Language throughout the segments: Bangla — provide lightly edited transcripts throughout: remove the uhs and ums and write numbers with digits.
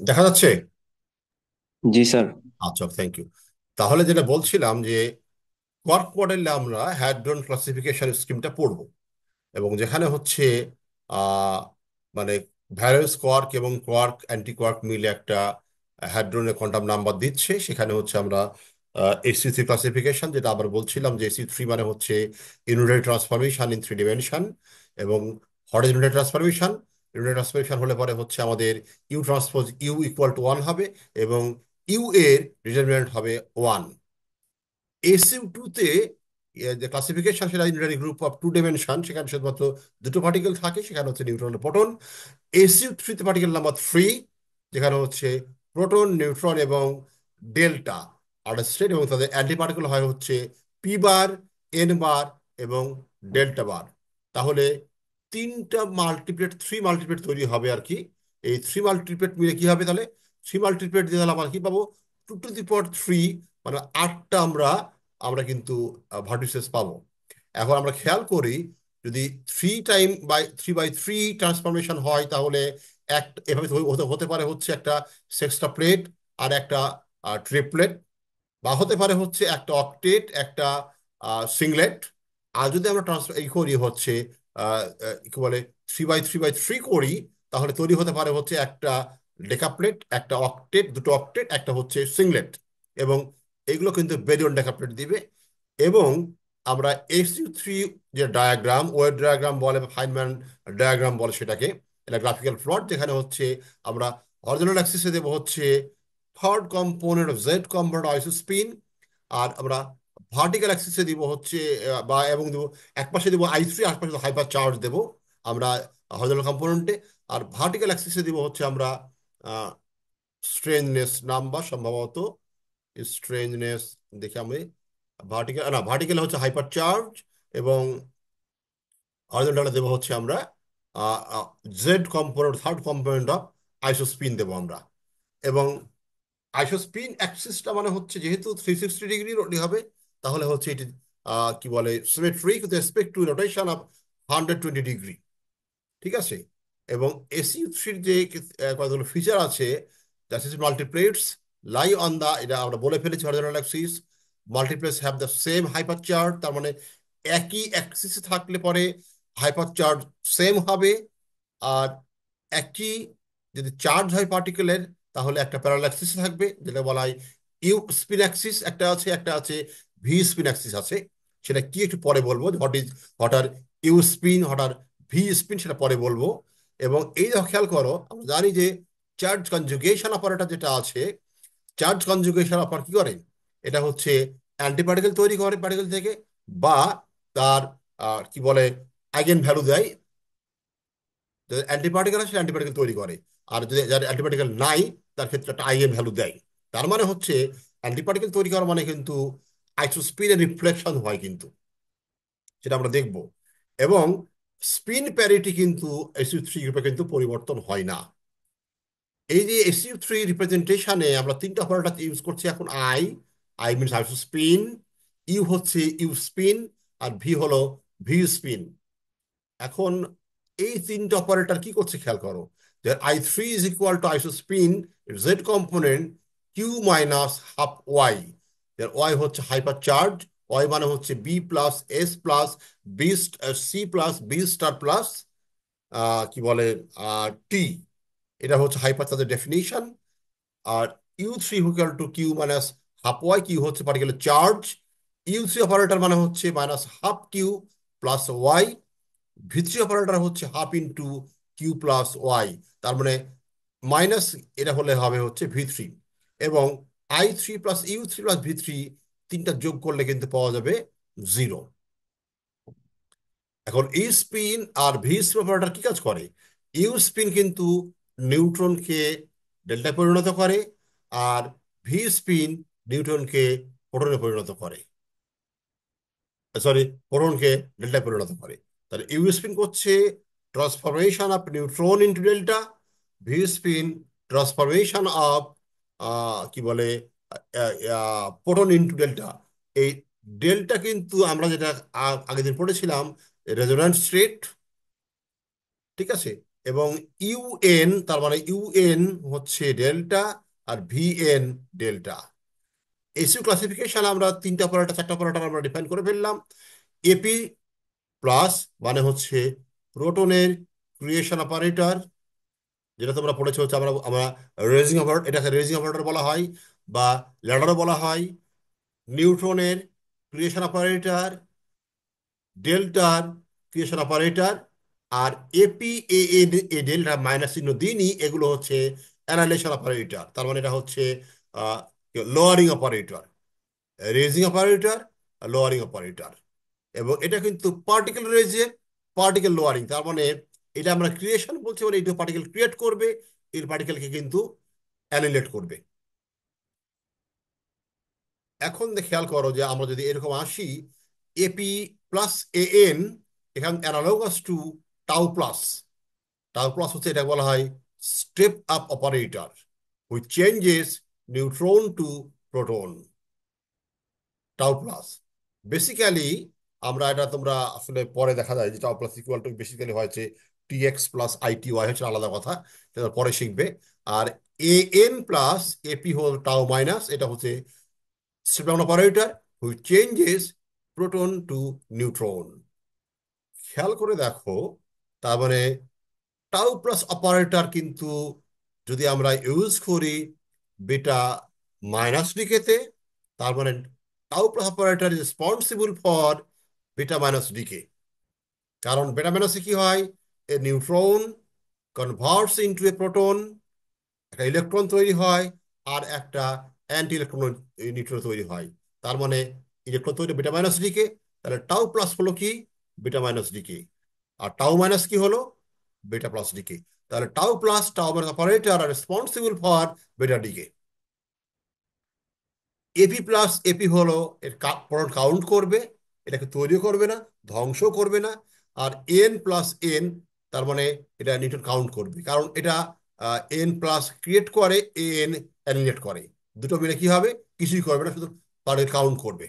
দেখা যাচ্ছে। জি স্যার। আচ্ছা, থ্যাংক ইউ। তাহলে যেটা বলছিলাম যে কোয়ার্ক মডেলে আমরা হ্যাড্রন ক্লাসিফিকেশন স্কিমটা পড়ব, এবং যেখানে হচ্ছে আহ মানে ভ্যালেন্স কোয়ার্ক এবং কোয়ার্ক অ্যান্টি কোয়ার্ক মিলে একটা হ্যাড্রনের কোয়ান্টাম নাম্বার দিচ্ছে। সেখানে হচ্ছে আমরা এসি3 ক্লাসিফিকেশন, যেটা আবার বলছিলাম যে এসি3 মানে হচ্ছে unitary transformation in three dimension, এবং হরিজন্টাল ট্রান্সফরমেশন। ইউনিটারি ট্রান্সফরমেশন হলে পরে হচ্ছে আমাদের U transpose U equal to one হবে, এবং ইউ এর ডিটারমিন্যান্ট হবে ওয়ান। এসইউ2 তে যে ক্লাসিফিকেশন, সেটা unitary group of two dimension, সেখানে শুধুমাত্র দুটো পার্টিকেল থাকে, সেখানে হচ্ছে নিউট্রন প্রোটন। এসইউ3 তে পার্টিকেল নাম্বার 3, যেখানে হচ্ছে প্রোটন, নিউট্রন এবং ডেল্টা আর স্টেট, এবং তাদের অ্যান্টি পার্টিকেল হয় হচ্ছে পি বার, এন বার এবং ডেল্টা বার। তাহলে তিনটা মাল্টিপ্লেট, থ্রি মাল্টিপ্লেট তৈরি হবে আর কি। এই থ্রি মাল্টিপ্লেট মিলে কি হবে তাহলে? থ্রি মাল্টিপ্লেট দিয়ে তাহলে আমরা কি পাবো? 2 টু দি পাওয়ার 3, মানে আটটা আমরা আমরা কিন্তু ভার্টিসেস পাবো। এখন আমরা খেয়াল করি, যদি 3 বাই 3 ট্রান্সফরমেশন হয়, তাহলে এভাবে হতে হতে পারে হচ্ছে একটা সেক্সটা প্লেট আর একটা ট্রিপলেট, বা হতে পারে হচ্ছে একটা অক্টেট, একটা সিংলেট। আর যদি আমরা ট্রান্সফার এই করি হচ্ছে কি বলে 3 বাই 3 করি, তাহলে তৈরি হতে পারে হচ্ছে একটা ডেকাপ্লেট, একটা অক্টেট, দুটো অক্টেট, একটা হচ্ছে সিংলেট। এবং এগুলো কিন্তু বেরিয়ন ডেকাপ্লেট দিবে। এবং আমরা SU3 যে ডায়াগ্রাম, ওয়েভ ডায়াগ্রাম বলে বা ফাইনম্যান ডায়াগ্রাম বলে সেটাকে, এটা গ্রাফিক্যাল প্লট, যেখানে হচ্ছে আমরা অরিজিনাল অ্যাক্সিসে দেবো হচ্ছে third component of Z component isospin. আর আমরা ভার্টিক্যাল অ্যাক্সিসে দিব হচ্ছে বা এবং দেবো, এক পাশে দেবো I3, আর পাশে হাইপার চার্জ দেবো আমরা হরিজন্টাল কম্পোনেন্টে। আর ভার্টিক্যাল অ্যাক্সিসে দিব হচ্ছে আমরা স্ট্রেননেস নাম্বার, সম্ভবত স্ট্রেননেস, দেখি আমি, ভার্টিক্যাল না, ভার্টিক্যাল হচ্ছে হাইপার চার্জ, এবং হরিজন্টালে দেবো হচ্ছে আমরা Z component, third component of isospin দেবো আমরা। এবং আইসোস্পিন অ্যাক্সিসটা মানে হচ্ছে যেহেতু 360 ডিগ্রি হবে, তাহলে হচ্ছে এটি কি বলে symmetric with respect to rotation of 120 degree. ঠিক আছে। এবং SU3-র যে কতগুলো ফিচার আছে, that is multiplets lie on the, এটা আমরা বলে ফেলেছি horizontal axis. Multiplets have the same hypercharge, তার মানে একই অ্যাক্সিসে থাকলে পরে হাইপার চার্জ সেম হবে। আর একই যদি চার্জ হয় পার্টিকেলের, তাহলে একটা প্যারালাল অ্যাক্সিস থাকবে, যেটা বলা হয় ইউ স্পিন অ্যাক্সিস একটা আছে, একটা আছে ভি স্পিন অ্যাক্সিস আছে। সেটা কি একটু পরে বলবো, what are U spin, what are V spin, সেটা পরে বলবো। এবং এই দেখো, খেয়াল করো, আমরা জানি যে চার্জ কনজুগেশন অপারেটর যেটা আছে, চার্জ কনজুগেশন অপারেটর কি করে? এটা হচ্ছে অ্যান্টিপার্টিকেল তৈরি করে পার্টিকেল থেকে, বা তার কি বলে আইগেন ভ্যালু দেয়। যদি অ্যান্টিপার্টিকেল আছে, অ্যান্টিপার্টিকেল তৈরি করে। আর যদি যার অ্যান্টিপার্টিকেল নাই, তার ক্ষেত্রে একটা আইএন ভ্যালু দেয়। তার মানে হচ্ছে অ্যান্টিপার্টিকেল তৈরি করা মানে কিন্তু আইসোস্পিনের রিফ্লেকশন হয় কিন্তু, সেটা আমরা দেখব। এবং স্পিন প্যারিটি কিন্তু SU3 গ্রুপে কিন্তু পরিবর্তন হয় না। এই যে SU3 রিপ্রেজেন্টেশনে আমরা তিনটা অপারেটর ইউজ করছি এখন। আই, আই মিনস আইসোস্পিন, ইউ হচ্ছে ইউ স্পিন, আর ভি হলো ভি স্পিন। এখন এই তিনটে অপারেটর কি করছে খেয়াল করো, যে I3 is equal to isospin Z component Q minus half Y. Y হচ্ছে হাইপার চার্জ, ওয়াই মানে হচ্ছে B plus S plus B, C plus B star plus কি বলে টি। এটা হচ্ছে হাইপার চার্জের ডেফিনিশন। আর ইউ3 equal to Q minus half Y, Q হচ্ছে পার্টিকেলের চার্জ। ইউ3 অপারেটর মানে হচ্ছে minus half Q plus Y. ভি3 অপারেটর হচ্ছে half into Q plus Y, তার মানে মাইনাস, এটা হলে হবে হচ্ছে ভি3। এবং I3 প্লাস ইউ3 প্লাস ভি3, তিনটা যোগ করলে কিন্তু পাওয়া যাবে 0। এখন ইউ স্পিন আর ভি স্পিন অপারেটর কি কাজ করে? ইউ স্পিন কিন্তু নিউট্রনকে ডেল্টায় পরিণত করে, আর ভি স্পিন নিউট্রনকে প্রোটনে পরিণত করে, সরি, প্রোটনকে ডেল্টায় পরিণত করে। তাহলে ইউ স্পিন করছে transformation of neutron into delta, V spin transformation of কি বলে প্রোটন ইন্টু ডেল্টা। এই ডেল্টা কিন্তু আমরা যেটা আগের দিন পড়েছিলাম, রেজোন্যান্স স্টেট। ঠিক আছে। এবং ইউএন, তার মানে ইউএন হচ্ছে ডেল্টা আর ভিএন ডেল্টা। এসইউ ক্লাসিফিকেশন আমরা তিনটা অপারেটর চারটা অপারেটর আমরা ডিফাইন করে ফেললাম। এপি প্লাস মানে হচ্ছে প্রোটনের ক্রিয়েশন অপারেটর, যেটা তোমরা পড়েছো হচ্ছে আমরা আমরা রেজিং অপারেটর, এটাকে রেজিং অপারেটর বলা হয় বা ল্যাডারও বলা হয়। নিউট্রনের ক্রিয়েশন অপারেটর, ডেল্টার ক্রিয়েশন অপারেটর, আর এপি এ ডেল্টা মাইনাস চিহ্ন দিনই এগুলো হচ্ছে অ্যানালাইজেশন অপারেটর। তার মানে এটা হচ্ছে lowering operator, raising operator, lowering operator. এবং এটা কিন্তু পার্টিকেল রেজে পার্টিকেল লোয়ারিং, তার মানে এটা আমরা ক্রিয়েশন বলছি, মানে এটা পার্টিকেল ক্রিয়েট করবে, এর পার্টিকেলকে কিন্তু অ্যানিলেট করবে। এখন খেয়াল করো যে আমরা যদি এরকম আসি, এপি প্লাস এন, এখান analogous to tau plus. Tau plus হচ্ছে এটা বলা হয় step up operator which changes neutron to proton. Tau plus basically, আমরা এটা তোমরা আসলে পরে দেখা যায় যে tau plus equal to basically হয়েছে টিএক্স প্লাস আইটি ওয়াই, হচ্ছে আলাদা কথা, সেটা পরে শিখবে। আর এ এন প্লাস এপি হল টাউ মাইনাস, এটা হচ্ছে step down operator which changes proton to neutron. খেয়াল করে দেখো, তার মানে টাউ প্লাস অপারেটর কিন্তু যদি আমরা ইউজ করি বেটা মাইনাস ডিকেতে, তার মানে tau plus operator is responsible for বেটা মাইনাস ডিকে। কারণ বেটা মাইনাসে কি হয়, এ neutron converts into a proton, একটা ইলেকট্রন তৈরি হয়, আর একটা অ্যান্টি ইলেকট্রন নিউট্রন তৈরি হয়। তার মানে ইলেকট্রন তৈরি বিটা মাইনাস ডিকে, তাহলে টাউ প্লাস হলো কি, বিটা মাইনাস ডিকে, আর টাউ মাইনাস কি হলো, বিটা প্লাস ডিকে। তাহলে tau plus tau minus operator are responsible for beta decay. AP plus AP হলো এর প্রোটন কাউন্ট করবে, এটাকে তৈরি করবে না, ধ্বংস করবে না। আর এন প্লাস এন, তার মানে এটা নিউটন কাউন্ট করবে, কারণ এটা এন প্লাস ক্রিয়েট করে, এন অ্যানিলেট করে। দুটো মিলে কি হবে, কিছুই করবে না, শুধু তাদের কাউন্ট করবে।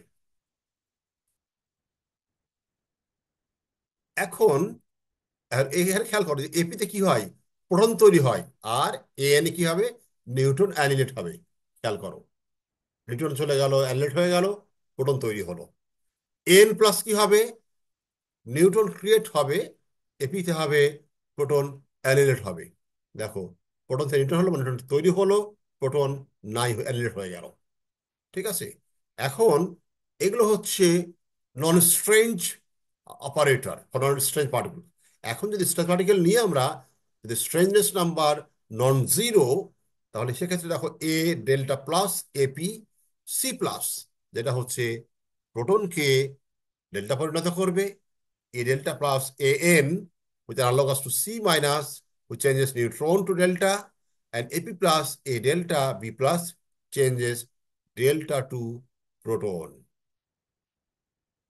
এখন এখানে খেয়াল করো যে এপিতে কি হয়, প্রোটন তৈরি হয়, আর এন কি হবে, নিউটন অ্যানিলেট হবে। খেয়াল করো, নিউটন চলে গেল, অ্যানিলেট হয়ে গেল, প্রোটন তৈরি হলো। এন প্লাস কি হবে, নিউটন ক্রিয়েট হবে, এপিতে হবে প্রোটন অ্যানিলেট হবে। দেখো, প্রোটন থেকে নিউটন হলো, মানে নিউটন তৈরি হলো, প্রোটন নাই, অ্যানিলেট হয়ে গেল। ঠিক আছে। এখন এগুলো হচ্ছে নন স্ট্রেঞ্জ অপারেটর, নন স্ট্রেঞ্জ পার্টিকেল। এখন যদি স্ট্রেঞ্জ পার্টিকেল নিয়ে আমরা যদি স্ট্রেঞ্জনেস নাম্বার নন জিরো, তাহলে সেক্ষেত্রে দেখো a delta plus AP C plus, যেটা হচ্ছে প্রোটনকে ডেল্টা পরিণত করবে, A delta plus AN, which are analogous to C minus, which changes neutron to delta, and AP plus A delta B plus changes delta to proton,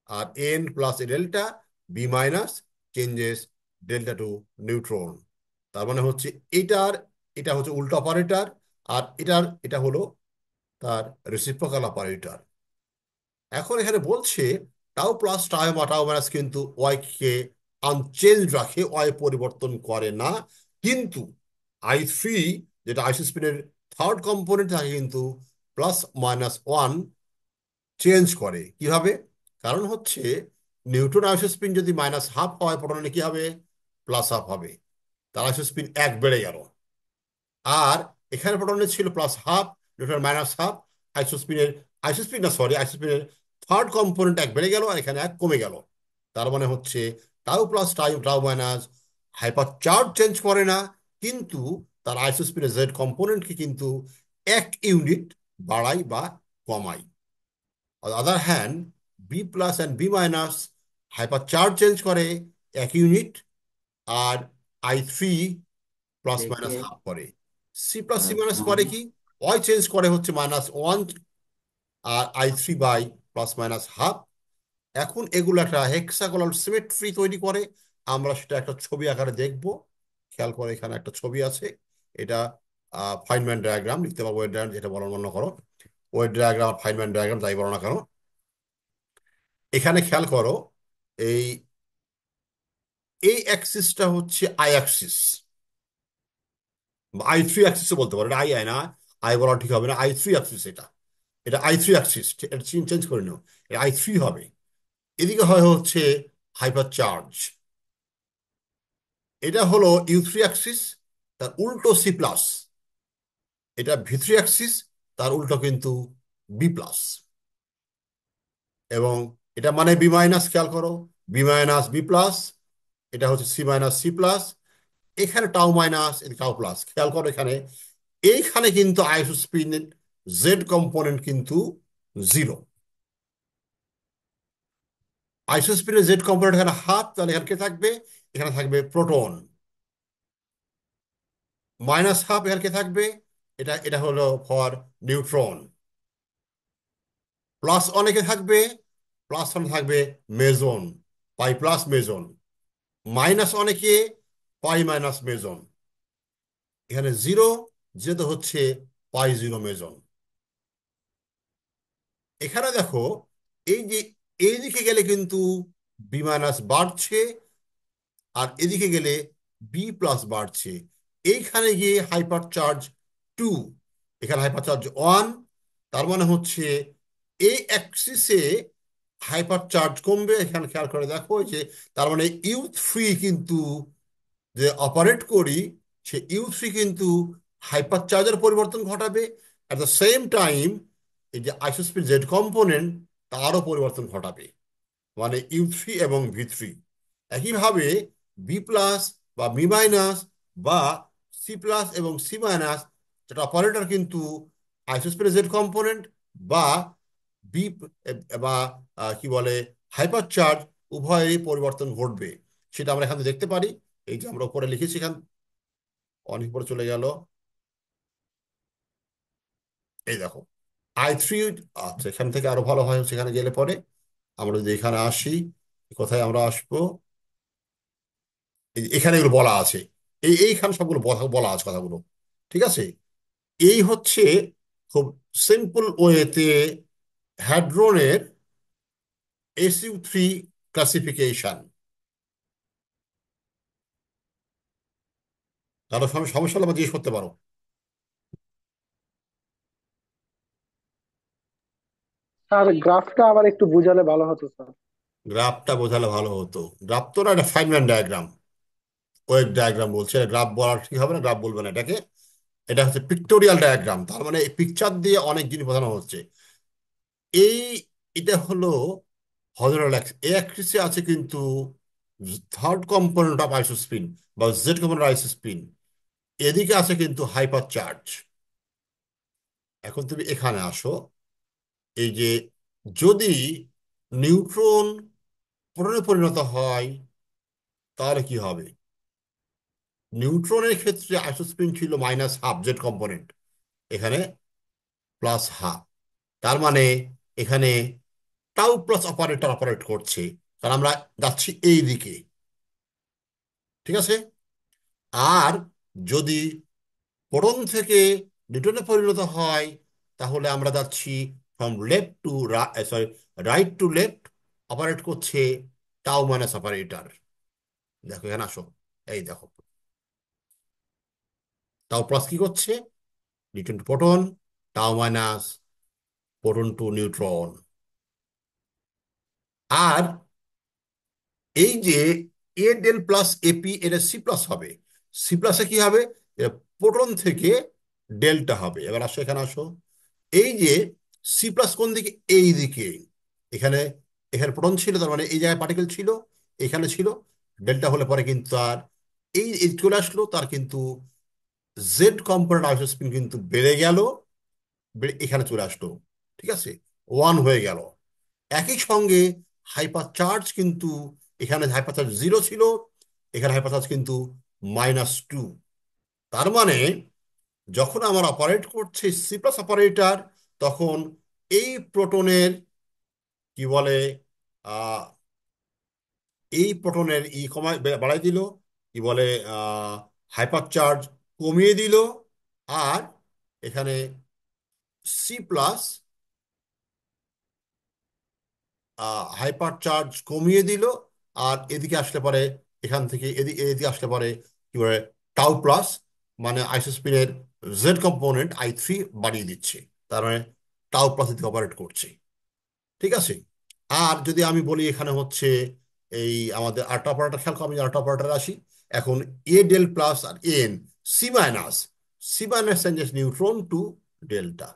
R N plus A delta B minus changes delta to neutron। তার মানে হচ্ছে এটার, এটা হচ্ছে উল্টো অপারেটর, আর এটা হলো তার রেসিপ্রোকাল অপারেটর। এখন এখানে বলছে টাউ প্লাস টাউ বা টাউ মাইনাস কিন্তু ওয়াই কে আনচেঞ্জ রাখে, ওয়াই পরিবর্তন করে না। কিন্তু আই থ্রি, যেটা আইসি স্পিনের থার্ড কম্পোনেন্ট থাকে, কিন্তু প্লাস মাইনাস ওয়ান চেঞ্জ করে। কিভাবে? কারণ হচ্ছে নিউটন আইসোস্পিন যদি মাইনাস হাফ হয়, প্রোটনে কি হবে, প্লাস হাফ হবে, তার আইসোস্পিন এক বেড়ে গেল। আর এখানে প্রোটনের ছিল plus half, neutron minus half, আইসোস্পিনের আইসোস্পিন না সরি আইসোস্পিনের থার্ড কম্পোনেন্ট এক বেড়ে গেল, আর এখানে এক কমে গেল। তার মানে হচ্ছে tau plus tau tau minus hyper charge change করে না, কিন্তু তার আইসোস্পিনের জেড কম্পোনেন্টকে কিন্তু এক ইউনিট বাড়াই বা কমাই। On other hand, B plus and B minus hyper charge change করে এক ইউনিট, আর আই থ্রি প্লাস মাইনাস देखिए হাফ করে। সি প্লাস সি মাইনাস করে কি, ওয়াই চেঞ্জ করে হচ্ছে মাইনাস ওয়ান, আর I three by plus minus half. এখন এগুলো একটা হেক্সাগোনাল সিমেট্রি তৈরি করে, আমরা সেটা একটা ছবি আকারে দেখব। খেয়াল করে, এখানে একটা ছবি আছে, এটা ফাইনম্যান ডায়াগ্রাম লিখতে পারবো, ওয়েট ডায়াগ্রাম যেটা বলার মনে করো, ওয়েট ডায়াগ্রাম আর ফাইনম্যান ডায়াগ্রাম যাই বলো না কেন। এখানে খেয়াল করো, এই এই অ্যাক্সিসটা হচ্ছে আই অ্যাক্সিস, I3 অ্যাক্সিসও বলতে পারো, এটা আই আই না, আই বলা ঠিক হবে না, I3 অ্যাক্সিস এটা, এটা I3 অ্যাক্সিস, এটা চেঞ্জ করে নাও, এটা I3 হবে। এদিকে হয় হচ্ছে হাইপার চার্জ, এটা হলো U3 অ্যাক্সিস, তার উল্টো C+, এটা V3 অ্যাক্সিস, তার উল্টো কিন্তু B+। এবং এটা মানে বি মাইনাস, খেয়াল করো, B-B+, এটা হচ্ছে C-C+, এখানে টাউ মাইনাস, টাউ প্লাস, খেয়াল করো এখানে, এইখানে কিন্তু আইসোস্পিন জেড কম্পোনেন্ট কিন্তু জিরো। আইসোস্পিনের জেড কম্পোনেন্ট এখানে হাফ, তাহলে এখানে কে থাকবে? এখানে থাকবে প্রোটন। মাইনাস হাফ, এখানে কে থাকবে? এটা এটা হলো ফর নিউট্রন। প্লাস অনেকে থাকবে, প্লাস ওয়ান থাকবে মেজন, পাই প্লাস মেজন। মাইনাস অনেকে, পাই মাইনাস মেজন। এখানে জিরো, যেহেতু হচ্ছে পাই জিরো মেজন। এখানে দেখো, এই যে এইদিকে গেলে কিন্তু বি মাইনাস বাড়ছে, আর এদিকে গেলে B+ বাড়ছে। এইখানে গিয়ে হাইপার চার্জ 2, এখানে হাইপার চার্জ 1। তার মানে হচ্ছে এই অ্যাক্সিসে হাইপার চার্জ কমবে। এখানে খেয়াল করে দেখো যে, তার মানে U3 কিন্তু যে অপারেট করি, সে U3 কিন্তু হাইপার চার্জের পরিবর্তন ঘটাবে। অ্যাট দ্য সেম টাইম এই যে আইসোস্পিন জেড কম্পোনেন্ট, তারও পরিবর্তন ঘটাবে, মানে U3 এবং V3। একইভাবে B+ বা B-, বা C+ এবং C-, যেটা অপারেটর কিন্তু আইসোস্পিন জেড কম্পোনেন্ট বা বি বা কি বলে হাইপার চার্জ, উভয়েরই পরিবর্তন ঘটবে। সেটা আমরা এখানে দেখতে পারি। এই যে আমরা উপরে লিখেছি, এখান অনেক উপরে চলে গেল, এই দেখো I3। আচ্ছা, এখান থেকে আরো ভালো হয় সেখানে গেলে পরে, আমরা যদি এখানে আসি, কোথায় আমরা আসবো, এখানে এগুলো বলা আছে, এইখানে সবগুলো বলা আছে কথাগুলো, ঠিক আছে। এই হচ্ছে খুব সিম্পল ওয়েতে হ্যাড্রনের SU3 ক্লাসিফিকেশন। কারো সমস্যা হলে আমাকে জিজ্ঞেস করতে পারো। স্যার, গ্রাফটা আবার একটু বুঝালে ভালো হতো স্যার। গ্রাফটা বোঝালে ভালো হতো। গ্রাফ তো না, এটা ফাইনম্যান ডায়াগ্রাম, ওয়েভ ডায়াগ্রাম বলছে। এটা গ্রাফ বলা ঠিক হবে না, গ্রাফ বলবে না এটাকে। এটা হচ্ছে পিক্টোরিয়াল ডায়াগ্রাম, তার মানে এই পিকচার দিয়ে অনেক জিনিস বোঝানো হচ্ছে। এই এটা হলো হজরাল অ্যাক্সিস, এই অ্যাক্সিসে আছে কিন্তু থার্ড কম্পোনেন্ট অফ আইসোস্পিন বা জেড কম্পোনেন্ট আইসোস্পিন। এদিকে আছে কিন্তু হাইপার চার্জ। এখন তুমি এখানে আসো, এই যে যদি নিউট্রন প্রোটনে পরিণত হয়, তাহলে কি হবে? নিউট্রনের ক্ষেত্রে আইসোস্পিন ছিল মাইনাস হাফ জেড কম্পোনেন্ট, এখানে প্লাস হাফ। তার মানে এখানে টাউ প্লাস অপারেটর অপারেট করছে, কারণ আমরা যাচ্ছি এই দিকে, ঠিক আছে। আর যদি পরম থেকে নিউটনে পরিণত হয়, তাহলে আমরা যাচ্ছি from left to, sorry, right to left, operate করছে টাউ মাইনাস অপারেটর। দেখো এখানে আসো, এই দেখো, টাউ প্লাস কি করছে? Neutron to proton, tau minus proton to neutron. আর এই যে এ ডেল প্লাস এপি, এটা C+ হবে। C+-এ কি হবে? প্রোটন থেকে ডেল্টা হবে। এবার আসো, এখানে আসো, এই যে C+ কোন দিকে? এই দিকে। এখানে এখানে প্রোটন ছিল, তার মানে এই জায়গায় পার্টিকেল ছিল, এখানে ছিল। ডেল্টা হলে পরে কিন্তু তার এই চলে আসলো, তার কিন্তু জেড কম্পোনেন্ট আইসোস্পিন কিন্তু বেড়ে গেল, বেড়ে এখানে চলে আসলো, ঠিক আছে, 1 হয়ে গেল। একই সঙ্গে হাইপার চার্জ কিন্তু, এখানে হাইপার চার্জ 0 ছিল, এখানে হাইপার চার্জ কিন্তু -2। তার মানে যখন আমার অপারেট করছে C+ অপারেটর, তখন এই প্রোটনের কি বলে, আহ এই প্রোটনের কমায় বাড়াই দিল, কি বলে, হাইপার চার্জ কমিয়ে দিল। আর এখানে C+ হাইপার চার্জ কমিয়ে দিল। আর এদিকে আসলে পরে, এখান থেকে এদিকে এদিকে আসলে পরে কি বলে, টাউ প্লাস মানে আইসোস্পিনের জেড কম্পোনেন্ট I3 বাড়িয়ে দিচ্ছে, তার মানে টাউ প্লাস দিকে অপারেট করছে। ঠিক আছে। আর যদি আমি বলি এখানে হচ্ছে এই আমাদের আরেকটা অপারেটর, খেয়াল করো, আমি আরেকটা অপারেটর আসি এখন। এ ডেল প্লাস আর N, C minus, C minus changes neutron to delta.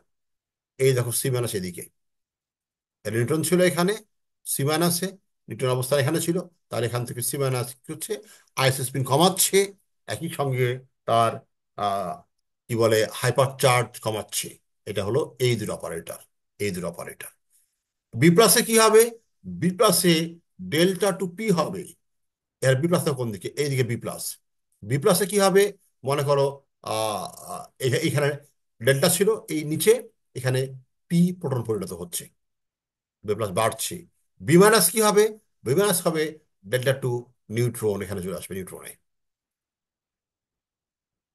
এই দেখো সি মাইনাস এদিকে, নিউট্রন ছিল এখানে, সি মাইনাসে নিউট্রন অবস্থা এখানে ছিল, তার এখান থেকে সি মাইনাস কি হচ্ছে, আইসো স্পিন কমাচ্ছে, একই সঙ্গে তার আহ, কি বলে হাইপার চার্জ কমাচ্ছে। এটা হলো এই দুটো অপারেটর, এই দুটো অপারেটর। বি প্লাসে কি হবে? বি প্লাসে ডেল্টা টু পি হবে। এর বি প্লাসটা কোন দিকে? এইদিকে বি প্লাস। বি প্লাসে কি হবে? মনে করো এখানে ডেল্টা ছিল, এই নিচে এখানে পি প্রোটন পরিণত হচ্ছে, বি প্লাস বাড়ছে। বি মাইনাস কি হবে? বি মাইনাস হবে ডেল্টা টু নিউট্রন, এখানে চলে আসবে নিউট্রনে।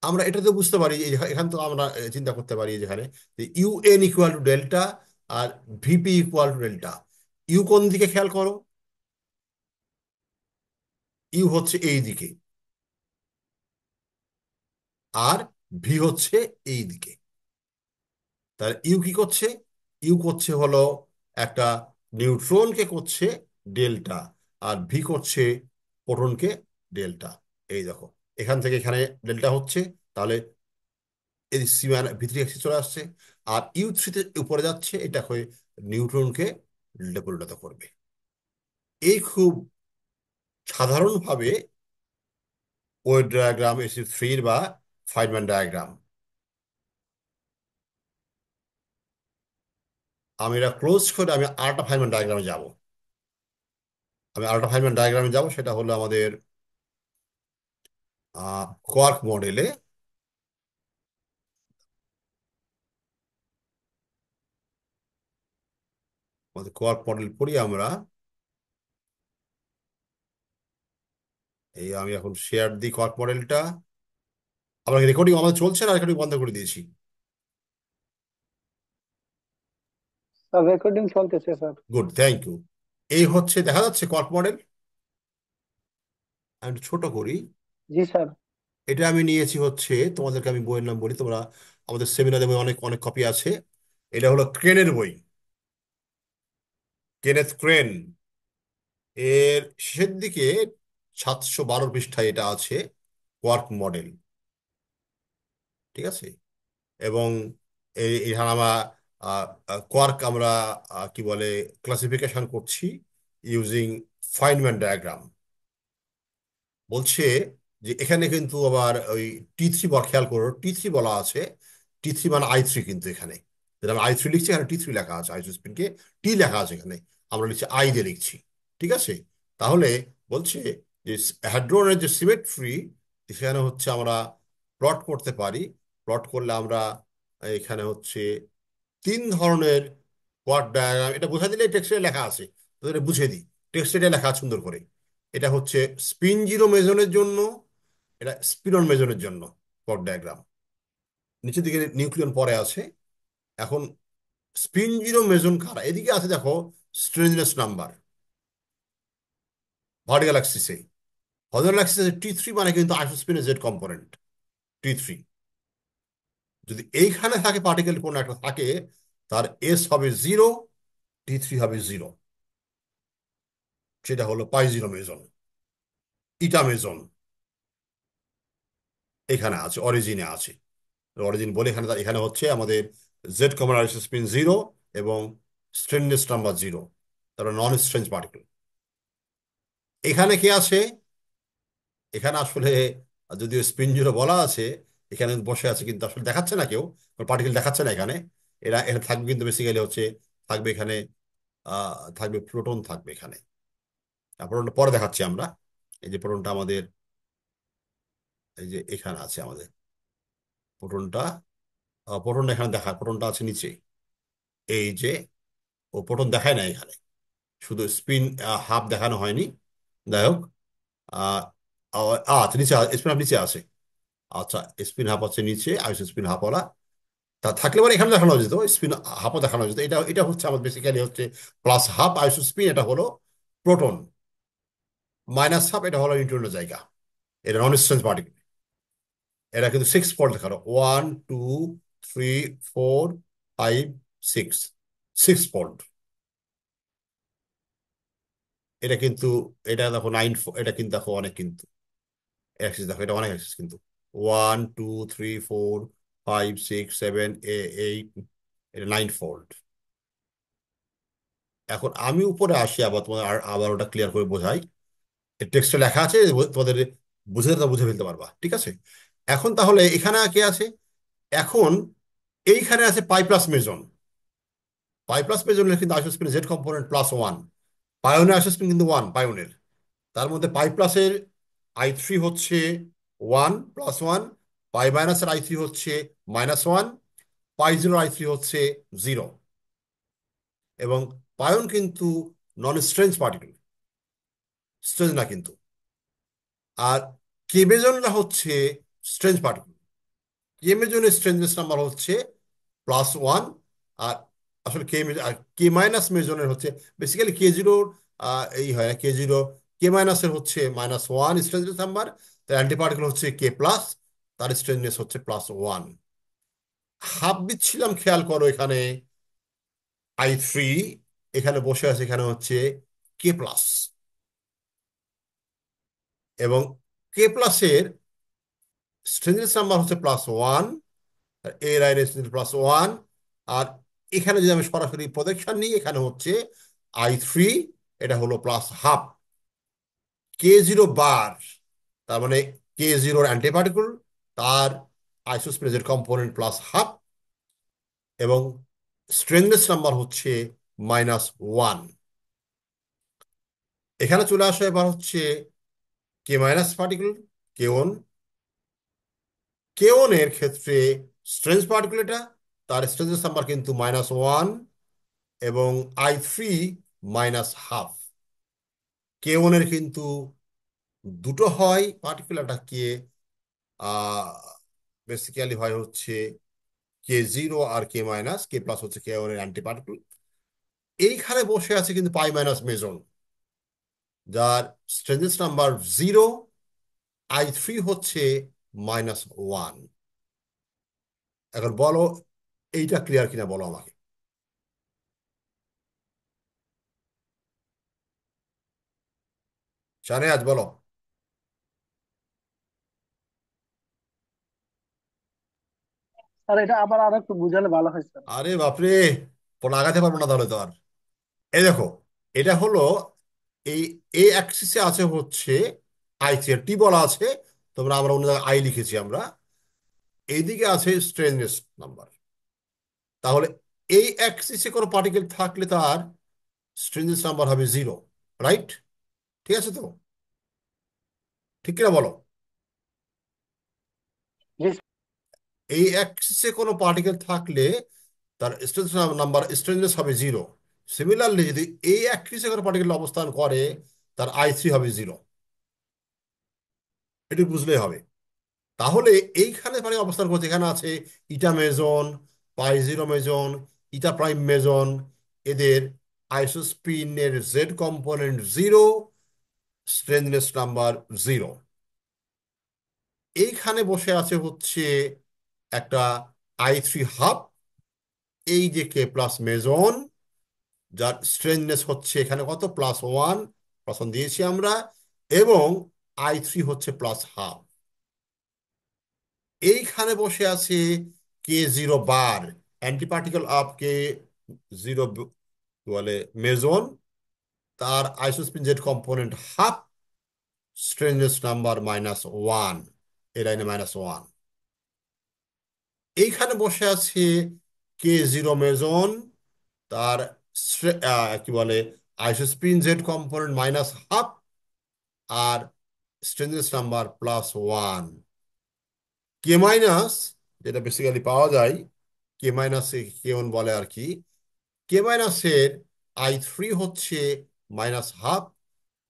আমরা এটা তো বুঝতে পারি, এখান তো আমরা চিন্তা করতে পারি যেখানে U N equal to delta আর VP equal to delta. U কোন দিকে খেয়াল করো, ইউ হচ্ছে এই দিকে, আর ভি হচ্ছে এই দিকে। তাহলে ইউ কি করছে? ইউ করছে হলো একটা নিউট্রনকে করছে ডেল্টা, আর ভি করছে প্রোটনকে ডেল্টা। এই দেখো, এখান থেকে এখানে ডেল্টা হচ্ছে, তাহলে এই সীমানা ভিতরে অ্যাক্সিস চলে আসছে, আর ইউ 3 উপরে যাচ্ছে, এটা হয়ে নিউট্রনকে ডেল্টা পরিণত করবে। এই খুব সাধারণভাবে ওয়েভ ডায়াগ্রাম SF3 বা ফাইনম্যান ডায়াগ্রাম। আমি এটা ক্লোজ করে আমি আরেকটা ফাইনম্যান ডায়াগ্রামে যাব। আমি আরেকটা ফাইনম্যান ডায়াগ্রামে যাব, সেটা হলো আমাদের কোয়ার্ক মডেলে। আমাদের কোয়ার্ক মডেল পড়ি আমরা। এই আমি এখন শেয়ার দিই কোয়ার্ক মডেলটা। আপনার রেকর্ডিং আমাদের চলছে না? রেকর্ডিং বন্ধ করে দিয়েছি। স্যার রেকর্ডিং চলতেছে স্যার। Good, thank you. এই হচ্ছে, দেখা যাচ্ছে কোয়ার্ক মডেল। আমি একটু ছোট করি। জি স্যার। এটা আমি নিয়েছি হচ্ছে, তোমাদেরকে আমি বইয়ের নাম বলি, তোমরা আমাদের সেমিনারে বই অনেক অনেক কপি আছে। এটা হলো ক্রেনের বই, কেনেথ ক্রেন। এর শেষের দিকে 712 পৃষ্ঠায় এটা আছে, কোয়ার্ক মডেল। ঠিক আছে। এবং এখানে আমরা কোয়ার্ক আমরা কি বলে ক্লাসিফিকেশন করছি ইউজিং ফাইনম্যান ডায়াগ্রাম। বলছে যে এখানে কিন্তু আবার ওই T3 খেয়াল করো, T3 বলা আছে। T3 মানে I3, কিন্তু এখানে যেটা আমি I3 লিখছি, এখানে T3 লেখা আছে, আইসোস্পিনকে টি লেখা আছে এখানে, আমরা লিখছি আই দিয়ে লিখছি। ঠিক আছে। তাহলে বলছে যে হ্যাড্রনের যে সিমেট্রি, সেখানে হচ্ছে আমরা প্লট করতে পারি। প্লট করলে আমরা এখানে হচ্ছে 3 ধরনের কোয়াড ডায়াগ্রাম, এটা বোঝা দিলে টেক্সটে লেখা আছে, তোদের বুঝিয়ে দিই। টেক্সটে লেখা আছে সুন্দর করে। এটা হচ্ছে স্পিন জিরো মেজনের জন্য, এটা স্পিনন মেজনের জন্য কোয়াড ডায়াগ্রাম। নিচের দিকে নিউক্লিয়ন পরে আছে। এখন স্পিন জিরো মেজন কারা? এদিকে আছে দেখো, স্ট্রেঞ্জনেস নাম্বার ভার্টিক্যাল অ্যাক্সিসে। হরিজন্টাল অ্যাক্সিসে T3 মানে কিন্তু আইসোস্পিনের জেড কম্পোনেন্ট T3। যদি এইখানে থাকে পার্টিকেল কোন একটা থাকে, তার এস হবে 0, T3 হবে 0। সেটা হলো পাই জিরো মেজন, ইটা মেজন এখানে আছে, অরিজিনে আছে। অরিজিন বলে এখানে এখানে হচ্ছে আমাদের জেড কমন স্পিন 0 এবং স্ট্রেননেস নাম্বার 0, তারপরে নন স্ট্রেঞ্জ পার্টিকেল। এখানে কি আছে? এখানে আসলে যদিও স্পিন 0 বলা আছে, এখানে বসে আছে কিন্তু আসলে দেখাচ্ছে না কেউ, পার্টিকেল দেখাচ্ছে না এখানে। এরা এখানে থাকবে কিন্তু বেসিক্যালি হচ্ছে, থাকবে এখানে থাকবে প্রোটন থাকবে এখানে। প্রোটনটা পরে দেখাচ্ছি আমরা। এই যে প্রোটনটা আমাদের, এই যে এখানে আছে আমাদের প্রোটনটা। প্রোটনটা এখানে দেখা, প্রোটনটা আছে নিচে। এই যে ও প্রোটন দেখায় না এখানে, শুধু স্পিন হাফ দেখানো হয়নি। যাই হোক, আহ, আচ্ছা নিচে স্পিন হাফ নিচে আছে। আচ্ছা, স্পিন হাফ আছে নিচে, আইস স্পিন হাফ ওলা। তা থাকলে মানে এখানে দেখানো যেত, স্পিন হাফও দেখানো যেত। এটা এটা হচ্ছে আমার বেসিক্যালি হচ্ছে প্লাস হাফ আইস স্পিন, এটা হলো প্রোটন। মাইনাস হাফ এটা হলো নিউট্রনের জায়গা, এটা নন স্ট্রেঞ্জ পার্টিকেল। এরা কিন্তু 6 ফোল্ড দেখালো, 1 2 3 4 5 6, 6 ফোল্ড। এটা কিন্তু, এটা দেখো 9, এটা কিন্তু দেখো অনেক, কিন্তু অ্যাক্সিস দেখো, এটা অনেক অ্যাক্সিস কিন্তু, 1 2 3 4 5 6 7 8, এটা 9 ফোল্ড। এখন আমি উপরে আসি, আবার তোমাদের আবার ওটা ক্লিয়ার করে বোঝাই। টেক্সটে লেখা আছে, তোমাদের বুঝে তা বুঝে ফেলতে পারবা, ঠিক আছে? এখন তাহলে এখানে কে আছে? এখন এইখানে আছে পাই প্লাস মেজন। পাই প্লাস মেজনের কিন্তু আইসোস্পিন জেড কম্পোনেন্ট +1, পায়োনের আইসোস্পিন কিন্তু 1, পায়োনের। তার মধ্যে পাই প্লাসের I3 হচ্ছে 1+1, পাই মাইনাসের I3 হচ্ছে -1, পাই জিরো I3 হচ্ছে 0। এবং পায়ন কিন্তু নন স্ট্রেঞ্জ পার্টিকেল, স্ট্রেঞ্জ না কিন্তু। আর কেমেজনরা হচ্ছে স্ট্রেঞ্জ পার্টিকেল। কেমেজনের স্ট্রেঞ্জেস নাম্বার হচ্ছে +1। আর আসলে কে মাইনাস মেজনের হচ্ছে বেসিক্যালি K0, এই হয় না, K0, কে মাইনাসের হচ্ছে -1 স্ট্রেঞ্জেস নাম্বার। তার অ্যান্টিপার্টিকেল হচ্ছে K+, তার স্ট্রেঞ্জনেস হচ্ছে +1। হাফ দিচ্ছিলাম, খেয়াল করো এখানে I3 এখানে বসে আছে, এখানে হচ্ছে K+, এবং K+-এর স্ট্রেঞ্জনেস নাম্বার হচ্ছে +1, এ লাইনের +1। আর এখানে যদি আমি সরাসরি প্রজেকশন নিই, এখানে হচ্ছে I3, এটা হলো +12। K0 বার, তার মানে K0-র অ্যান্টিপার্টিকেল, তার আইসোস্পিনের কম্পোনেন্ট +12, এবং স্ট্রেংথনেস নাম্বার হচ্ছে -1। এখানে চলে আসে এবার হচ্ছে কে মাইনাস পার্টিকেল, কেওন। কেওনের ক্ষেত্রে স্ট্রেঞ্জ পার্টিকেল এটা, তার স্ট্রেঞ্জেস নাম্বার কিন্তু -1, এবং I3 -12। K1-এর কিন্তু দুটো হয় পার্টিকেল, একটা বেসিক্যালি হয় হচ্ছে K0 আর K+, হচ্ছে K1-এর অ্যান্টি পার্টিকেল। এইখানে বসে আছে কিন্তু পাই মাইনাস মেজন, যার স্ট্রেঞ্জেস নাম্বার 0, I3 হচ্ছে -1। এখন বলো এইটা ক্লিয়ার কিনা, বলো আমাকে। জানে আজ বলো। স্যার এটা আবার আর একটু বুঝালে ভালো হয় স্যার। আরে বাপরে, পড়া আগাতে পারবো না তাহলে তো আর। এই দেখো, এটা হলো এই এ অ্যাক্সিসে আছে হচ্ছে I3, টি বলা আছে, আমরা অন্য জায়গায় আই লিখেছি আমরা। এইদিকে আছে স্ট্রেননেস নাম্বার। তাহলে এই অ্যাক্সিসে কোনো পার্টিকেল থাকলে তার স্ট্রেননেস নাম্বার হবে 0, রাইট? ঠিক আছে তো? ঠিক কিনা বলো? জি এই অ্যাক্সিসে কোনো পার্টিকেল থাকলে তার স্ট্রেননেস নাম্বার, স্ট্রেননেস হবে 0। সিমিলারলি যদি এই অ্যাক্সিসে কোনো পার্টিকেল অবস্থান করে, তার I3 হবে 0। এটি বুঝলেই হবে। তাহলে এইখানে মানে অবস্থান করছে, এখানে আছে ইটা মেজন, পাই জিরো মেজন, ইটা প্রাইম মেজন। এদের আইসোস্পিনের জেড কম্পোনেন্ট 0, স্ট্রেঞ্জনেস নাম্বার 0। এইখানে বসে আছে হচ্ছে একটা I3 হাফ, এই যে K+ মেজন, যার স্ট্রেঞ্জনেস হচ্ছে এখানে কত, +1, +1 দিয়েছি আমরা, এবং I3 হচ্ছে +12। এইখানে বসে আছে K0 বার, অ্যান্টিপার্টিকেল অফ K0 বলে মেজন, তার isospin Z component half, strangeness number -1, এ লাইনে -1। এইখানে বসে আছে K0 মেজন, তার কি বলে আইসোস্পিন জেড কম্পোনেন্ট -12, আর স্ট্রেঞ্জনেস নাম্বার +1। K-, যেটা বেসিক্যালি পাওয়া যায়, K-, কেমন বলে আর কি, K-এর I3 হচ্ছে -12,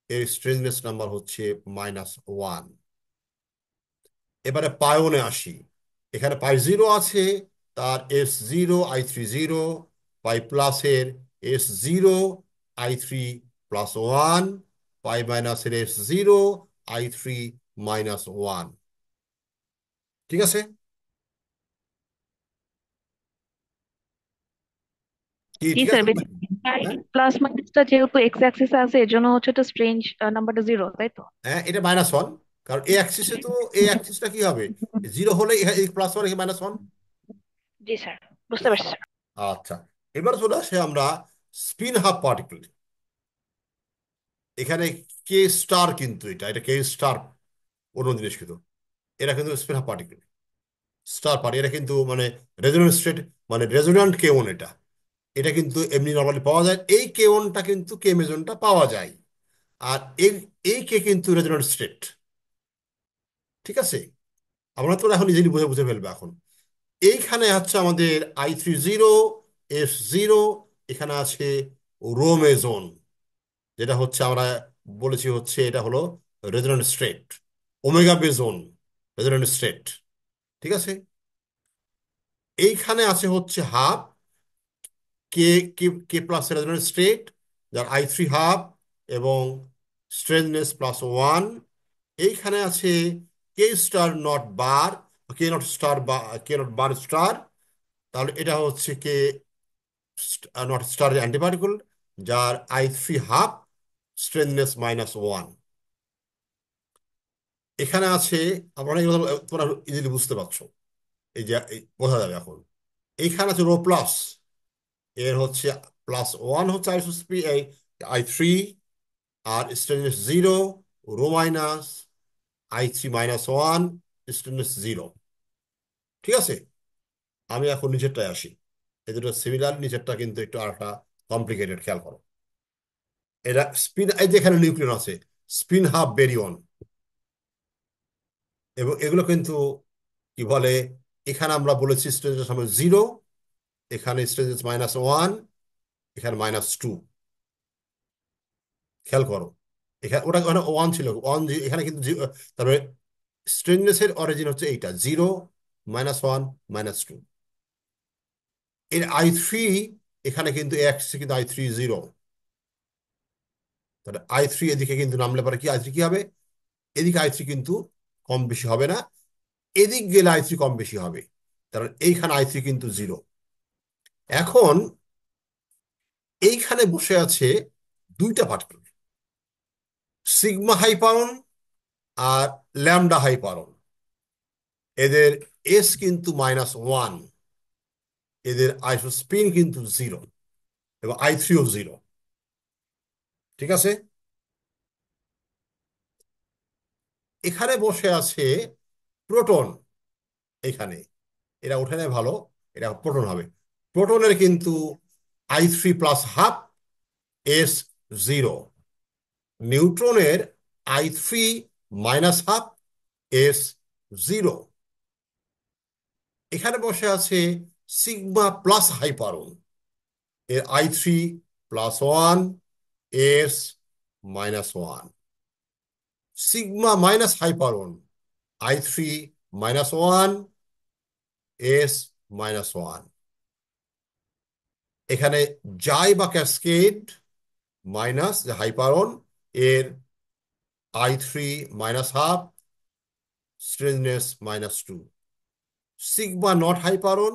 এর স্ট্রেঞ্জনেস নাম্বার হচ্ছে -1। এবারে পায়নে আসি। এখানে পাই 0 আছে, তার S0 I3 0, পাই প্লাসের S0 I3 +1, পাই মাইনাসের S0 I3 -1। ঠিক আছে? কি জি ঠিক স্যার, আছে? হ্যাঁ, প্লাস মাইনাসটা যেহেতু এক্স অ্যাক্সিসে আছে এর জন্য হচ্ছে এটা স্ট্রেঞ্জ নাম্বারটা জিরো, তাই তো? হ্যাঁ, এটা -1, কারণ এ অ্যাক্সিসে তো এ অ্যাক্সিসটা কি হবে? জিরো হলে +1, এ -1। জি স্যার, বুঝতে পারছি স্যার। আচ্ছা, এবার চলে আসে আমরা স্পিন হাফ পার্টিকেল। এখানে কে স্টার, কিন্তু এটা এটা কে স্টার অন্য জিনিস, কিন্তু এরা কিন্তু spin half particle, star party, এটা কিন্তু মানে রেজোন্যান্স স্টেট, মানে রেজোন্যান্ট কেওন এটা। এটা কিন্তু এমনি নর্মালি পাওয়া যায়, এই কেওনটা কিন্তু কে মেজনটা পাওয়া যায়। আর এই এই কে কিন্তু রেজোন্যান্ট স্টেট। ঠিক আছে, আমরা তো এখন ইজিলি বুঝে বুঝে ফেলবো এখন। এইখানে হচ্ছে আমাদের I30, S0, এখানে আছে রো মেজন, যেটা হচ্ছে আমরা বলেছি হচ্ছে এটা হলো resonant state. Omega boson resonant state. ঠিক আছে, এইখানে আছে হচ্ছে half K, K plus resonant state, যার I3 হাফ এবং স্ট্রেঞ্জনেস +1। এইখানে আছে K star not bar, K not star বা কে নট বার স্টার, তাহলে এটা হচ্ছে কে নট স্টার অ্যান্টিপার্টিকল, যার I3 হাফ, স্ট্রেঞ্জনেস -1। এখানে আছে, আমরা তোমরা ইজিলি বুঝতে পারছো, এই যে বোঝা যাবে এখন। এইখানে আছে রো প্লাস, এর হচ্ছে +1 হচ্ছে আইসোস্পি এই I3, আর strangeness 0, rho minus, I3 - 1, strangeness 0। ঠিক আছে, আমি এখন নিচেরটায় আসি। এই দুটো সিমিলার, নিচেরটা কিন্তু একটু আরেকটা কমপ্লিকেটেড, খেয়াল করো। এটা স্পিন, এই যে এখানে নিউক্লিয়ন আছে, স্পিন হাফ বেরিয়ন, এবং এগুলো কিন্তু কি বলে, এখানে আমরা বলেছি স্টেজের সময় 0, এখানে স্টেজেস -1, এখানে -2। খেয়াল করো, এখানে ওটা ওখানে 1 ছিল, 1 এখানে কিন্তু তারপরে স্ট্রেনলেসের অরিজিন হচ্ছে এইটা 0, -1, -2। এর I3, এখানে কিন্তু কিন্তু I30, তাহলে I3 এদিকে কিন্তু নামলে পরে কি I3 কি হবে? এদিকে I3 কিন্তু কম বেশি হবে না, এদিক গেলে I3 কম বেশি হবে, কারণ এইখানে I3 কিন্তু 0। এখন এইখানে বসে আছে দুইটা পার্টিকেল, সিগমা হাইপারন আর ল্যামডা হাইপারন। এদের এস কিন্তু -1, এদের আইসোস্পিন কিন্তু 0, এবং I3ও 0। ঠিক আছে, এখানে বসে আছে প্রোটন। এখানে এরা ওঠে না, ভালো, এটা প্রোটন হবে। প্রোটনের কিন্তু I3 + ½ S0, নিউট্রনের I3 - ½ S0। এখানে বসে আছে সিগমা প্লাস হাইপারন, এর I3 + 1 S-1। Sigma minus hyperon, I3 - 1 S-1। এখানে জাই বা ক্যাসকেড মাইনাস যে হাইপারন, এর I3 - ½ স্ট্রেঞ্জনেস -2। সিগমা নট হাইপারন,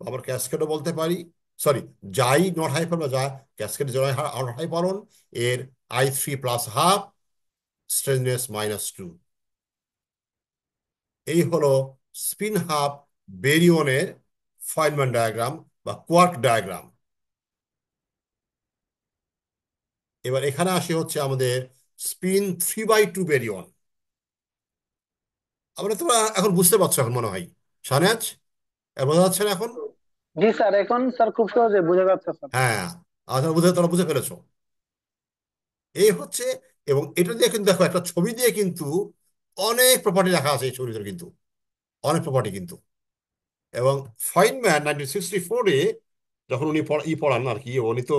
আবার ক্যাসকেডও বলতে পারি, সরি, জাই নট হাইপারন বা যা ক্যাসকেড জয় হাইপারন, এর I3 + ½ স্ট্রেঞ্জনেস -2। এই হলো স্পিন হাফ বেরিয়নের ফাইনম্যান ডায়াগ্রাম বা কোয়ার্ক ডায়াগ্রাম। এবার এখানে আসি হচ্ছে আমাদের স্পিন 3/2 বেরিয়ন। আমরা তোমরা এখন বুঝতে পারছো এখন মনে হয়, সানেজ, বোঝা যাচ্ছে না এখন? জি স্যার, এখন স্যার খুব সহজে বোঝা যাচ্ছে স্যার। হ্যাঁ, তোমরা বুঝে ফেলেছো। এই হচ্ছে, এবং এটা দিয়ে কিন্তু দেখো, একটা ছবি দিয়ে কিন্তু অনেক প্রপার্টি রাখা আছে এই ছবির ভিতরে, কিন্তু অনেক প্রপার্টি কিন্তু। এবং ফাইনম্যান 1964-এ যখন উনি পড়ান আর কি, উনি তো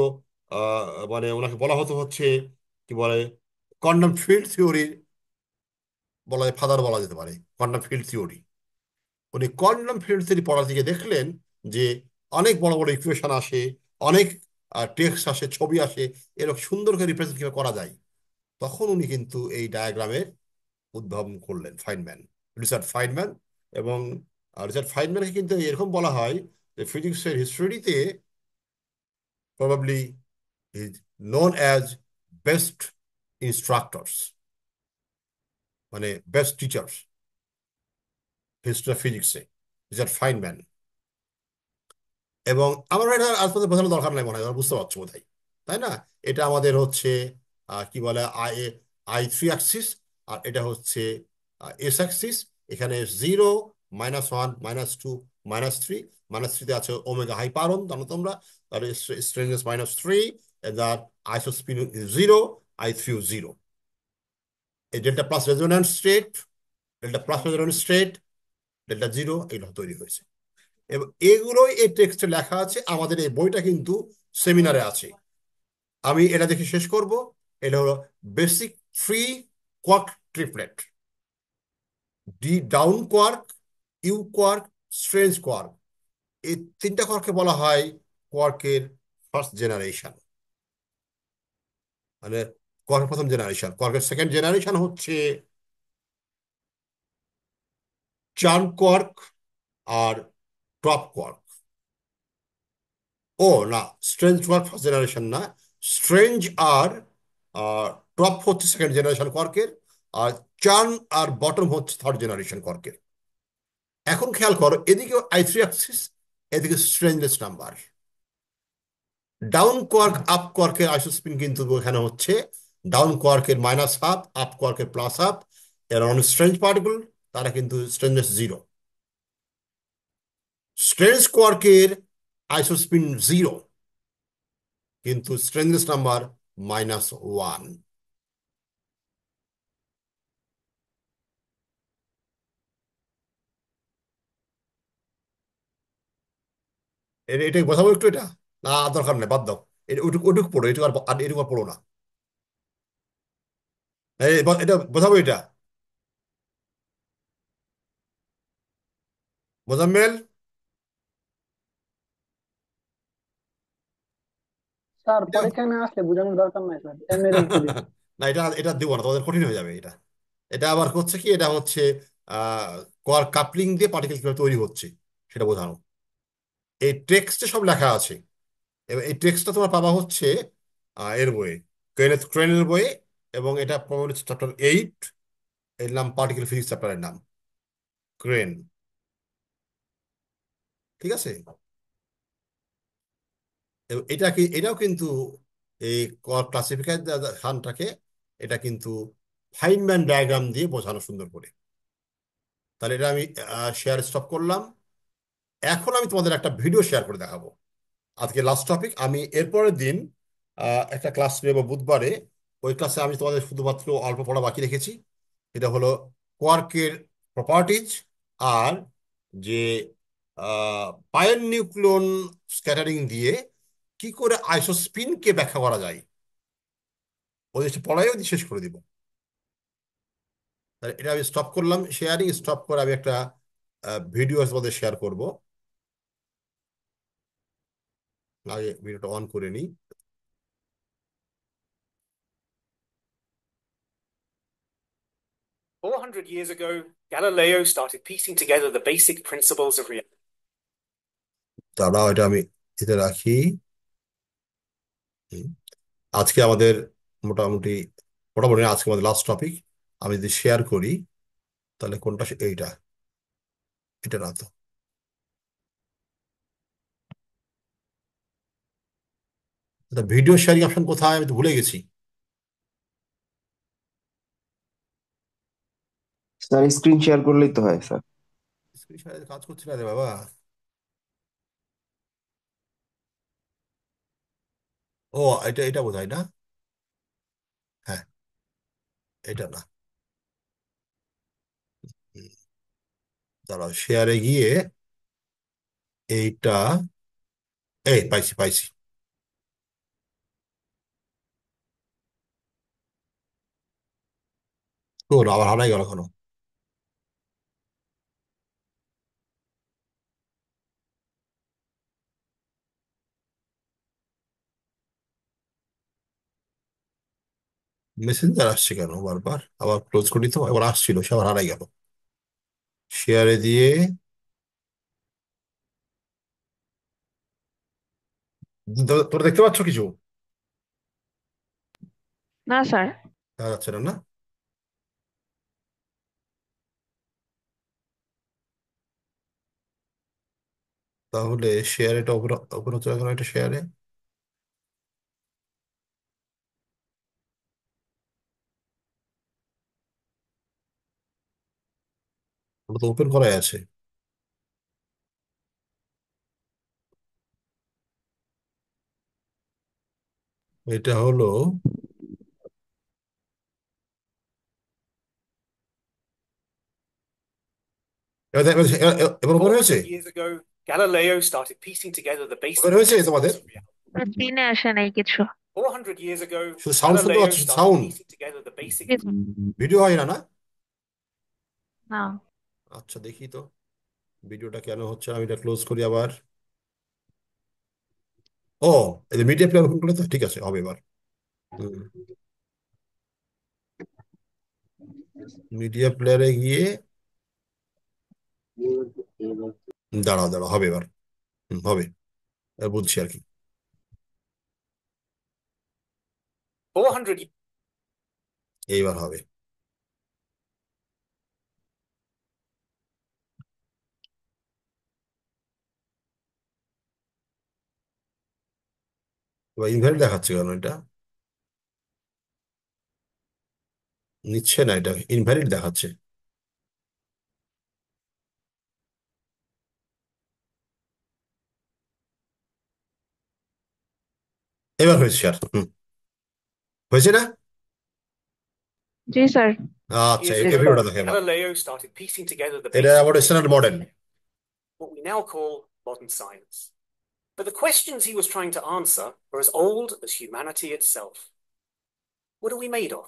মানে ওনাকে বলা হতো হচ্ছে কি বলে, কোয়ান্টাম ফিল্ড থিওরির বলা যায় ফাদার বলা যেতে পারে, কোয়ান্টাম ফিল্ড থিওরি। উনি কোয়ান্টাম ফিল্ড থিওরি পড়ার দিকে দেখলেন যে অনেক বড় বড় ইকুয়েশন আসে, অনেক টেক্সট আসে, ছবি আসে, এরকম সুন্দর করে রিপ্রেজেন্ট কিভাবে করা যায়। তখন উনি কিন্তু এই ডায়াগ্রামের উদ্ভাবন করলেন, ফাইনম্যান, রিচার্ড ফাইনম্যান। এবং রিচার্ড ফাইনম্যানকে কিন্তু এরকম বলা হয় যে ফিজিক্সের হিস্ট্রিতে probably is known as best instructors, মানে বেস্ট টিচার্স হিস্ট্রি অফ ফিজিক্সে, রিচার্ড ফাইনম্যান। এবং আমার এটা আসলে বোঝানোর দরকার নাই মনে হয়, তোমরা বুঝতে পারছো বোধহয়, তাই না? এটা আমাদের হচ্ছে কি বলে, I3 অ্যাক্সিস, আর এটা হচ্ছে এস অ্যাক্সিস। এখানে 0, -1, -2, -3। -3তে আছে ওমেগা হাইপারন, জানো তোমরা, তার স্ট্রেঞ্জেস -3, যার আইসোস্পিন 0, I3 0। এই delta plus resonance state, delta plus resonance state, delta 0, এগুলো তৈরি হয়েছে। এবং এগুলোই এই টেক্সটে লেখা আছে, আমাদের এই বইটা কিন্তু সেমিনারে আছে। আমি এটা দেখে শেষ করব। এটা হলো basic three quark triplet, D down quark, U quark, strange quark. এই তিনটা কোয়ার্ককে বলা হয় কোয়ার্কের ফার্স্ট জেনারেশন, মানে কোয়ার্কের প্রথম জেনারেশন। কোয়ার্কের সেকেন্ড জেনারেশন হচ্ছে চার্ম কোয়ার্ক আর টপ কোয়ার্ক। ও না, স্ট্রেঞ্জ কোয়ার্ক ফার্স্ট জেনারেশন না, স্ট্রেঞ্জ আর টপ হচ্ছে সেকেন্ড জেনারেশন কোয়ার্কের, আর চার্ম আর বটম হচ্ছে থার্ড জেনারেশন কোয়ার্কের। এখন খেয়াল করো, এদিকে I3 অ্যাক্সিস, এদিকে strangeness number. Down quark up কোয়ার্কের আইসোস্পিন কিন্তু এখানে হচ্ছে ডাউন কোয়ার্কের -1/2, আপ কোয়ার্কের +1/2। এর অন স্ট্রেঞ্জ পার্টিকেল, তারা কিন্তু স্ট্রেঞ্জনেস 0। স্ট্রেঞ্জ কোয়ার্কের আইসোস্পিন 0, কিন্তু স্ট্রেঞ্জনেস নাম্বার -1। এটা বোঝাবো একটু, এটা না দরকার নেই, বাদ দাও। ওটুকু ওটুকু পড়ো, এটুকু আর এটুকু আর পড়ো না। এটা বোঝাবো, এটা মোজাম্মেল। স্যার এটা পরীক্ষা না আসলে বোঝানোর দরকার নাই স্যার, এমনি লিখে দিন। না, এটা এটা দিব না, তোমাদের কঠিন হয়ে যাবে এটা। এটা আবার হচ্ছে কি, এটা হচ্ছে কোয়ার কাপলিং দিয়ে পার্টিকেল কিভাবে তৈরি হচ্ছে সেটা বোঝানো। এই টেক্সটে সব লেখা আছে। এবং এই টেক্সটটা তোমার পাবা হচ্ছে এর বইয়ে, কেনেথ ক্রেনের বইয়ে। এবং এটা প্রবাবলি চ্যাপ্টার 8, এর নাম পার্টিকেল ফিজিক্স, চ্যাপ্টারের নাম ক্রেন। ঠিক আছে? এবং এটা কি, এটাও কিন্তু এই ক্লাসিফিকেশনটাকে এটা কিন্তু ফাইনম্যান ডায়াগ্রাম দিয়ে বোঝানো সুন্দর করে। তাহলে এটা আমি শেয়ার স্টপ করলাম। এখন আমি তোমাদের একটা ভিডিও শেয়ার করে দেখাবো। আজকে লাস্ট টপিক, আমি এরপরের দিন একটা ক্লাস নেব বুধবারে। ওই ক্লাসে আমি তোমাদের শুধুমাত্র অল্প পড়া বাকি রেখেছি। এটা হলো কোয়ার্কের প্রপার্টিজ, আর যে পায়ের নিউক্লিয়ন স্ক্যাটারিং দিয়ে কি করে আইসোস্পিনকে ব্যাখ্যা করা যায়, ওই জিনিসটা পড়াই ওই শেষ করে দিব। তাহলে এটা আমি স্টপ করলাম, শেয়ারিং স্টপ করে আমি একটা ভিডিও তোমাদের শেয়ার করব। আগে ভিডিওটা অন করে নিই। 400 years ago, Galileo started piecing together the basic principles of reality. দাঁড়াও, এটা আমি এতে রাখি। হুম। আজকে আমাদের মোটামুটি, মোটামুটি না, আজকে আমাদের লাস্ট টপিক। আমি যদি শেয়ার করি, তাহলে কোনটা এইটা, এটা না তো। ভিডিও শেয়ারিং অপশন কোথায়, আমি তো ভুলে গেছি। স্যার স্ক্রিন শেয়ার করলেই তো হয় স্যার। স্ক্রিন শেয়ার কাজ করছে না রে বাবা। ও, এটা এটা বোধ হয় না। হ্যাঁ, এটা না। হুম, দাঁড়াও, শেয়ারে গিয়ে এইটা, এই পাইছি পাইছি। তো আবার হারাই গেল কেন? মেসেঞ্জার আসছে কেন বারবার? আবার ক্লোজ করি তো, এবার আসছিল, সে আবার হারাই গেল। শেয়ারে দিয়ে তোরা দেখতে পাচ্ছ কিছু? না স্যার। দেখা যাচ্ছে না, না? তাহলে শেয়ার এটা ওপর ওপর হচ্ছে এখন একটা শেয়ারে ওটা তো ওপেন করাই আছে। এটা হলো এবার ওপেন হয়েছে? 400 years ago, Galileo started piecing together the basic open হয়েছে তোমাদের? principles of reality. স্ক্রিনে আসে নাই কিছু। 400 years ago, শুধু সাউন্ড শুনতে Galileo পাচ্ছ? started sound, piecing together the basic. G sir. Video হয় না, না? না। আচ্ছা, দেখি তো ভিডিওটা কেন হচ্ছে না। আমি এটা ক্লোজ করি আবার। ও, এই মিডিয়া প্লেয়ার ওপেন করলে তো ঠিক আছে, হবে এবার। মিডিয়া প্লেয়ারে গিয়ে দাঁড়াও দাঁড়াও, হবে এবার। হবে, বুঝছি আর কি। 400 এইবার হবে। এবার ইনভ্যালিড দেখাচ্ছে কেন এটা? নিচ্ছে না, এটা ইনভ্যালিড দেখাচ্ছে। এবার হয়েছে আর হয়েছে না? জি স্যার। আচ্ছা, years এই ago, ভিডিওটা দেখে এবার। Galileo started piecing together the এটা basic আবার standard model. what we now call modern science. But the questions he was trying to answer are as old as humanity itself. What are we made of?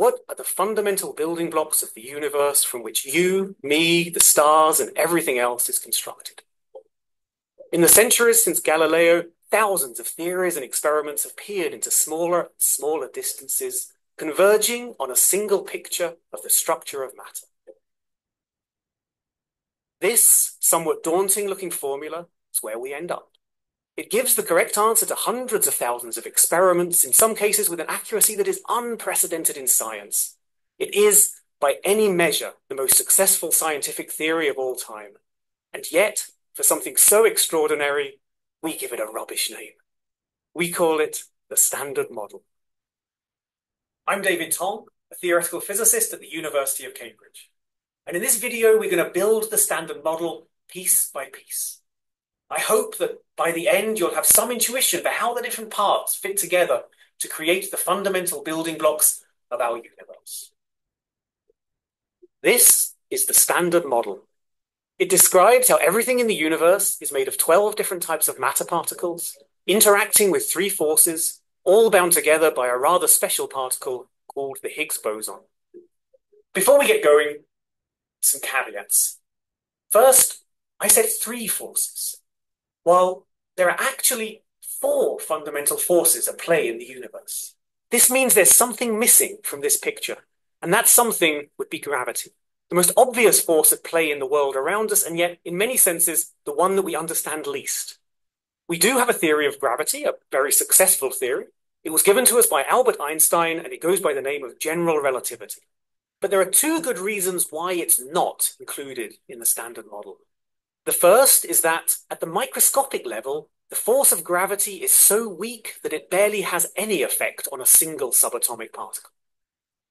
What are the fundamental building blocks of the universe from which you, me, the stars, and everything else is constructed? In the centuries since Galileo, thousands of theories and experiments have peered into smaller and smaller distances, converging on a single picture of the structure of matter. This somewhat daunting looking formula is where we end up. It gives the correct answer to hundreds of thousands of experiments, in some cases with an accuracy that is unprecedented in science. It is, by any measure, the most successful scientific theory of all time. And yet, for something so extraordinary, we give it a rubbish name. We call it the Standard Model. I'm David Tong, a theoretical physicist at the University of Cambridge. And in this video, we're going to build the Standard Model piece by piece. I hope that by the end, you'll have some intuition for how the different parts fit together to create the fundamental building blocks of our universe. This is the Standard Model. It describes how everything in the universe is made of 12 different types of matter particles, interacting with three forces, all bound together by a rather special particle called the Higgs boson. Before we get going, some caveats. First, I said three forces. While there are actually four fundamental forces at play in the universe. This means there's something missing from this picture, and that something would be gravity. The most obvious force at play in the world around us, and yet, in many senses, the one that we understand least. We do have a theory of gravity, a very successful theory. It was given to us by Albert Einstein, and it goes by the name of general relativity. But there are two good reasons why it's not included in the Standard Model. The first is that at the microscopic level, the force of gravity is so weak that it barely has any effect on a single subatomic particle.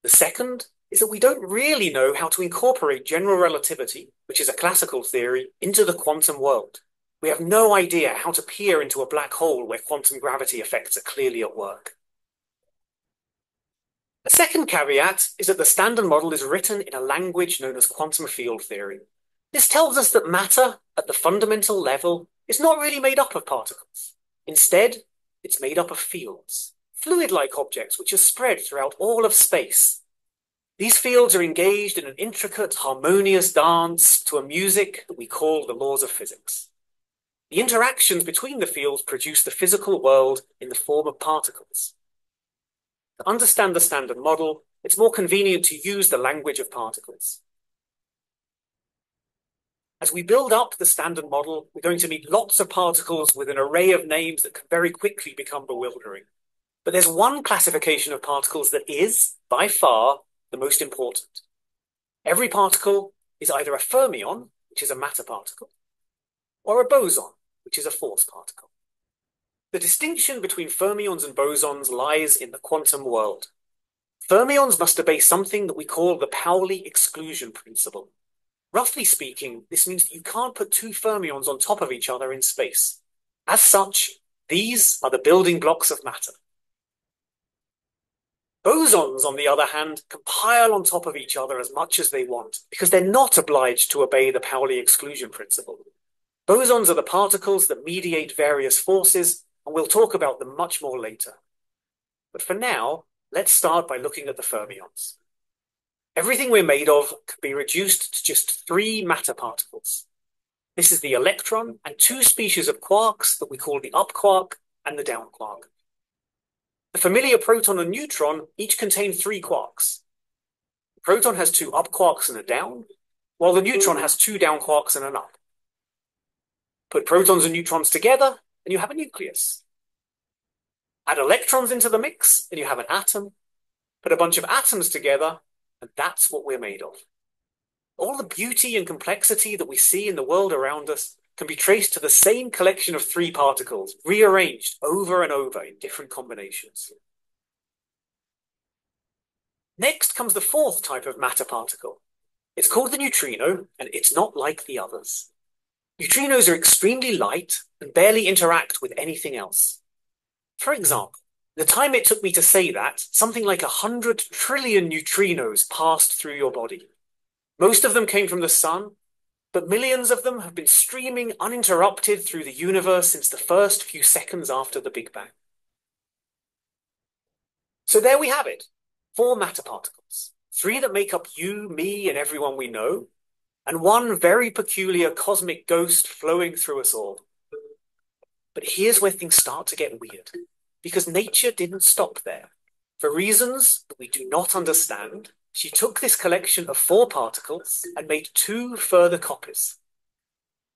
The second is that we don't really know how to incorporate general relativity, which is a classical theory, into the quantum world. We have no idea how to peer into a black hole where quantum gravity effects are clearly at work. The second caveat is that the Standard Model is written in a language known as quantum field theory. This tells us that matter, at the fundamental level, is not really made up of particles. Instead, it's made up of fields, fluid-like objects which are spread throughout all of space. These fields are engaged in an intricate, harmonious dance to a music that we call the laws of physics. The interactions between the fields produce the physical world in the form of particles. To understand the Standard Model, it's more convenient to use the language of particles. As we build up the Standard Model, we're going to meet lots of particles with an array of names that can very quickly become bewildering. But there's one classification of particles that is, by far, the most important. Every particle is either a fermion, which is a matter particle, or a boson, which is a force particle. The distinction between fermions and bosons lies in the quantum world. Fermions must obey something that we call the Pauli exclusion principle. Roughly speaking, this means that you can't put two fermions on top of each other in space. As such, these are the building blocks of matter. Bosons, on the other hand, can pile on top of each other as much as they want, because they're not obliged to obey the Pauli exclusion principle. Bosons are the particles that mediate various forces, and we'll talk about them much more later. But for now, let's start by looking at the fermions. Everything we're made of can be reduced to just three matter particles. This is the electron and two species of quarks that we call the up quark and the down quark. The familiar proton and neutron each contain three quarks. The proton has two up quarks and a down, while the neutron has two down quarks and an up. Put protons and neutrons together, and you have a nucleus. Add electrons into the mix, and you have an atom. Put a bunch of atoms together, and that's what we're made of. All the beauty and complexity that we see in the world around us can be traced to the same collection of three particles, rearranged over and over in different combinations. Next comes the fourth type of matter particle. It's called the neutrino, and it's not like the others. Neutrinos are extremely light and barely interact with anything else. For example, the time it took me to say that, something like 100 trillion neutrinos passed through your body. Most of them came from the sun, but millions of them have been streaming uninterrupted through the universe since the first few seconds after the Big Bang. So there we have it, four matter particles, three that make up you, me, and everyone we know, and one very peculiar cosmic ghost flowing through us all. But here's where things start to get weird. Because nature didn't stop there. For reasons that we do not understand, she took this collection of four particles and made two further copies.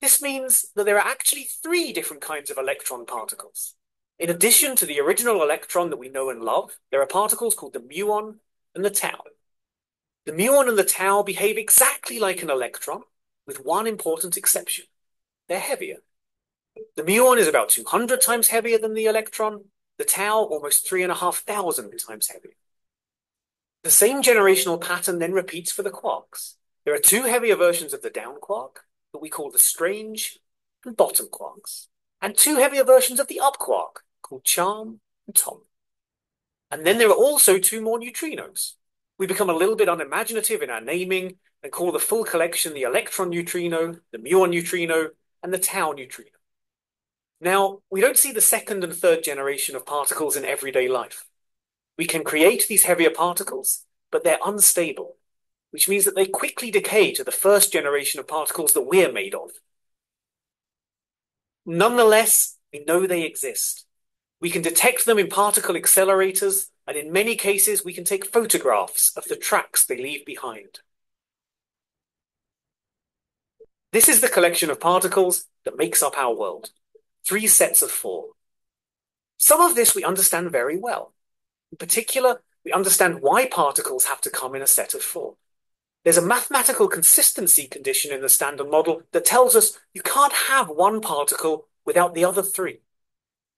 This means that there are actually three different kinds of electron particles. In addition to the original electron that we know and love, there are particles called the muon and the tau. The muon and the tau behave exactly like an electron, with one important exception. They're heavier. The muon is about 200 times heavier than the electron, the tau almost 3,500 times heavier. The same generational pattern then repeats for the quarks. There are two heavier versions of the down quark that we call the strange and bottom quarks, and two heavier versions of the up quark called charm and tom. And then there are also two more neutrinos. We become a little bit unimaginative in our naming and call the full collection the electron neutrino, the muon neutrino, and the tau neutrino. Now, we don't see the second and third generation of particles in everyday life. We can create these heavier particles, but they're unstable, which means that they quickly decay to the first generation of particles that we're made of. Nonetheless, we know they exist. We can detect them in particle accelerators, and in many cases, we can take photographs of the tracks they leave behind. This is the collection of particles that makes up our world. Three sets of four. Some of this we understand very well. In particular, we understand why particles have to come in a set of four. There's a mathematical consistency condition in the Standard Model that tells us you can't have one particle without the other three.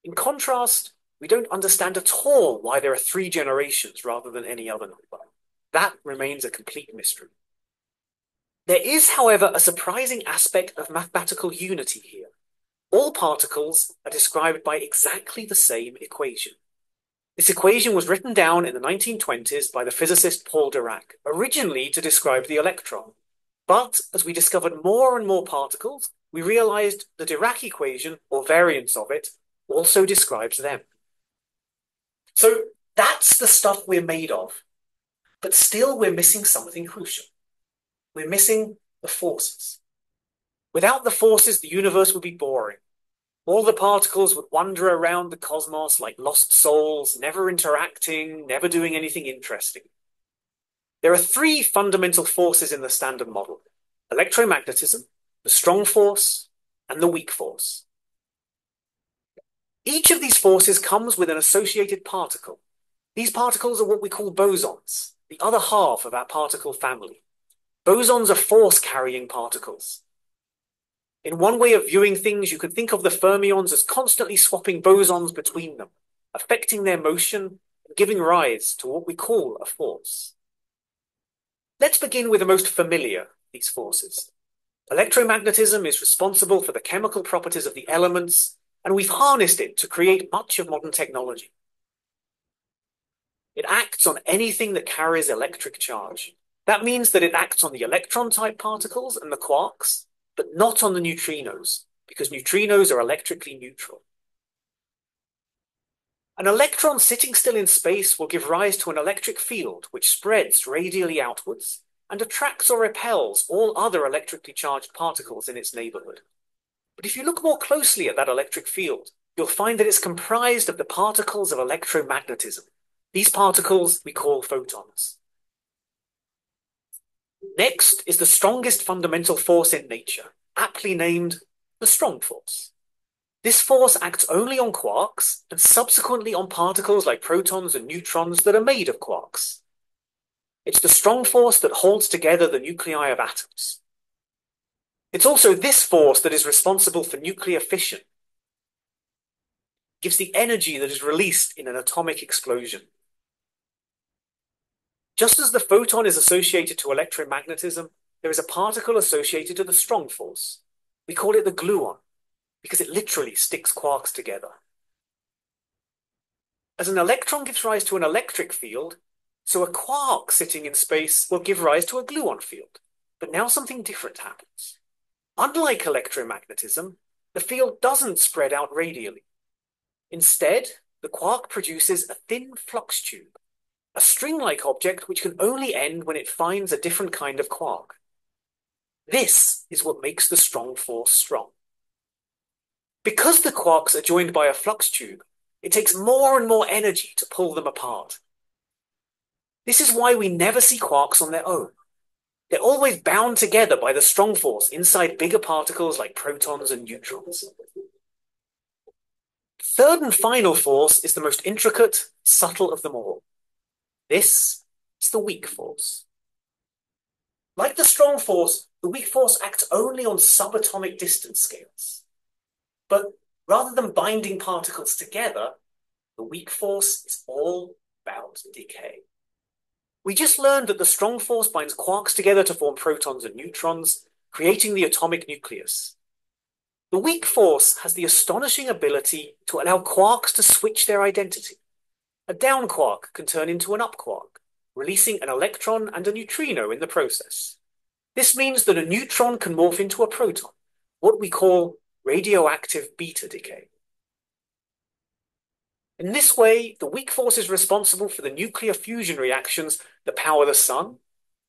In contrast, we don't understand at all why there are three generations rather than any other number. That remains a complete mystery. There is, however, a surprising aspect of mathematical unity here. All particles are described by exactly the same equation. This equation was written down in the 1920s by the physicist Paul Dirac, originally to describe the electron. But as we discovered more and more particles, we realized the Dirac equation, or variants of it, also describes them. So that's the stuff we're made of. But still we're missing something crucial. We're missing the forces. Without the forces, the universe would be boring. All the particles would wander around the cosmos like lost souls, never interacting, never doing anything interesting. There are three fundamental forces in the Standard Model: electromagnetism, the strong force, and the weak force. Each of these forces comes with an associated particle. These particles are what we call bosons, the other half of our particle family. Bosons are force-carrying particles. In one way of viewing things, you could think of the fermions as constantly swapping bosons between them, affecting their motion and giving rise to what we call a force. Let's begin with the most familiar of these forces. Electromagnetism is responsible for the chemical properties of the elements, and we've harnessed it to create much of modern technology. It acts on anything that carries electric charge. That means that it acts on the electron-type particles and the quarks, but not on the neutrinos, because neutrinos are electrically neutral. An electron sitting still in space will give rise to an electric field which spreads radially outwards and attracts or repels all other electrically charged particles in its neighborhood. But if you look more closely at that electric field, you'll find that it's comprised of the particles of electromagnetism. These particles we call photons. Next is the strongest fundamental force in nature, aptly named the strong force. This force acts only on quarks and subsequently on particles like protons and neutrons that are made of quarks. It's the strong force that holds together the nuclei of atoms. It's also this force that is responsible for nuclear fission. It gives the energy that is released in an atomic explosion. Just as the photon is associated to electromagnetism, there is a particle associated to the strong force. We call it the gluon, because it literally sticks quarks together. As an electron gives rise to an electric field, so a quark sitting in space will give rise to a gluon field. But now something different happens. Unlike electromagnetism, the field doesn't spread out radially. Instead, the quark produces a thin flux tube, a string-like object which can only end when it finds a different kind of quark. This is what makes the strong force strong. Because the quarks are joined by a flux tube, it takes more and more energy to pull them apart. This is why we never see quarks on their own. They're always bound together by the strong force inside bigger particles like protons and neutrons. The third and final force is the most intricate, subtle of them all. This is the weak force. Like the strong force, the weak force acts only on subatomic distance scales. But rather than binding particles together, the weak force is all about decay. We just learned that the strong force binds quarks together to form protons and neutrons, creating the atomic nucleus. The weak force has the astonishing ability to allow quarks to switch their identity. A down quark can turn into an up quark, releasing an electron and a neutrino in the process. This means that a neutron can morph into a proton, what we call radioactive beta decay. In this way, the weak force is responsible for the nuclear fusion reactions that power the sun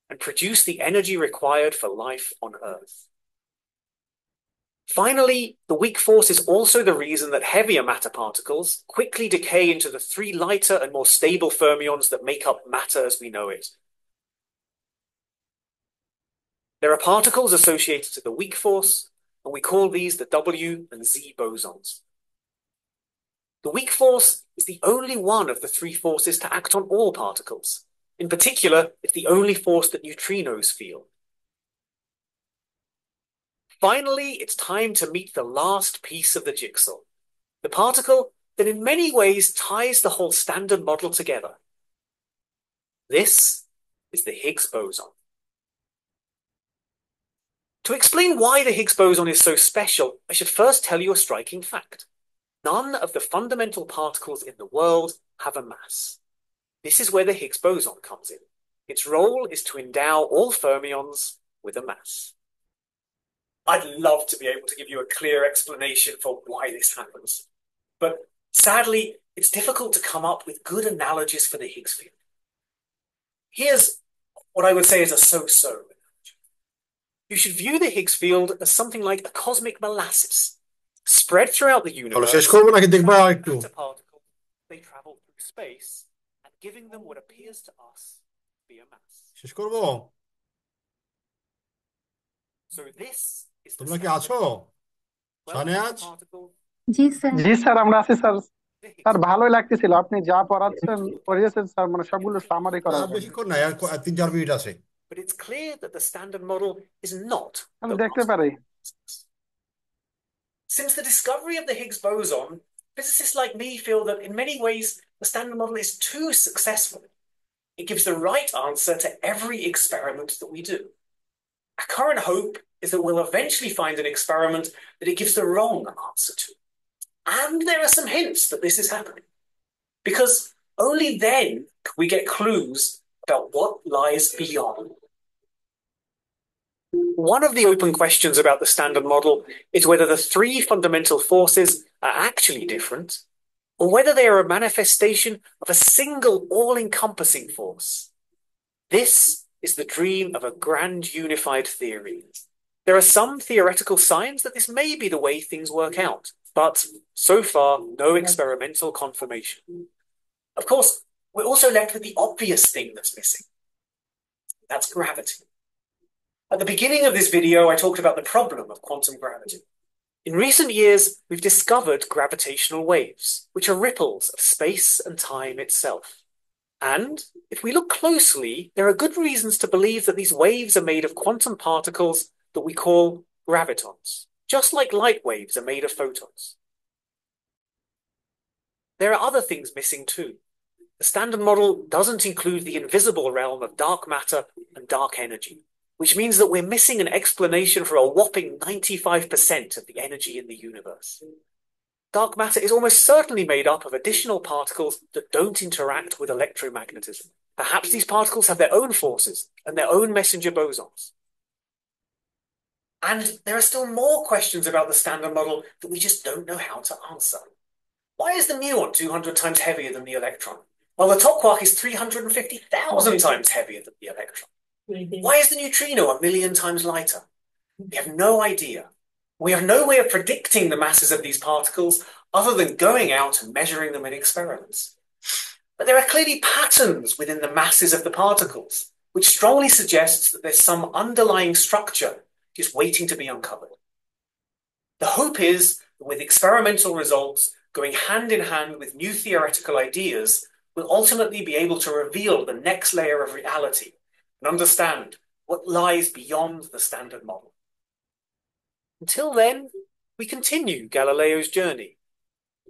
and produce the energy required for life on Earth. Finally, the weak force is also the reason that heavier matter particles quickly decay into the three lighter and more stable fermions that make up matter as we know it. There are particles associated to the weak force, and we call these the W and Z bosons. The weak force is the only one of the three forces to act on all particles. In particular, it's the only force that neutrinos feel. Finally, it's time to meet the last piece of the jigsaw, the particle that in many ways ties the whole Standard Model together. This is the Higgs boson. To explain why the Higgs boson is so special, I should first tell you a striking fact. None of the fundamental particles in the world have a mass. This is where the Higgs boson comes in. Its role is to endow all fermions with a mass. I'd love to be able to give you a clear explanation for why this happens. But sadly, it's difficult to come up with good analogies for the Higgs field. Here's what I would say is a so-so analogy. You should view the Higgs field as something like a cosmic molasses, spread throughout the তাহলে universe. শেষ করবো নাকি দেখবা একটু? Matter particles, they travel through space and giving them what appears to us to be a mass. শেষ করবো? So this is the তোমরা কি standard আছো? model. Well, সানেয়াজ, the particle, G sir. G sir, আমরা আছি sir. the sir Higgs boson. ভালোই লাগতেছিল, আপনি যা পড়িয়েছেন স্যার, মানে সবগুলো সামারি না করার জন্য। বেশিক্ষণ নাই, আর 3-4 মিনিট আছে। But it's clear that the standard model is not আমি the দেখতে particle. পারি। Since the discovery of the Higgs boson, physicists like me feel that in many ways the standard model is too successful. It gives the right answer to every experiment that we do. Our current hope is that we'll eventually find an experiment that it gives the wrong answer to. And there are some hints that this is happening. Because only then can we get clues about what lies beyond. One of the open questions about the standard model is whether the three fundamental forces are actually different, or whether they are a manifestation of a single all-encompassing force. This is the dream of a grand unified theory. There are some theoretical signs that this may be the way things work out, but so far, no experimental confirmation. Of course, we're also left with the obvious thing that's missing. That's gravity. At the beginning of this video, I talked about the problem of quantum gravity. In recent years, we've discovered gravitational waves, which are ripples of space and time itself. And if we look closely, there are good reasons to believe that these waves are made of quantum particles that we call gravitons, just like light waves are made of photons. There are other things missing too. The standard model doesn't include the invisible realm of dark matter and dark energy, which means that we're missing an explanation for a whopping 95% of the energy in the universe. Dark matter is almost certainly made up of additional particles that don't interact with electromagnetism. Perhaps these particles have their own forces and their own messenger bosons. And there are still more questions about the standard model that we just don't know how to answer. Why is the muon 200 times heavier than the electron, while the top quark is 350,000 times heavier than the electron? Why is the neutrino 1,000,000 times lighter? We have no idea. We have no way of predicting the masses of these particles other than going out and measuring them in experiments. But there are clearly patterns within the masses of the particles, which strongly suggests that there's some underlying structure just waiting to be uncovered. The hope is that with experimental results going hand in hand with new theoretical ideas, we'll ultimately be able to reveal the next layer of reality and understand what lies beyond the standard model. Until then, we continue Galileo's journey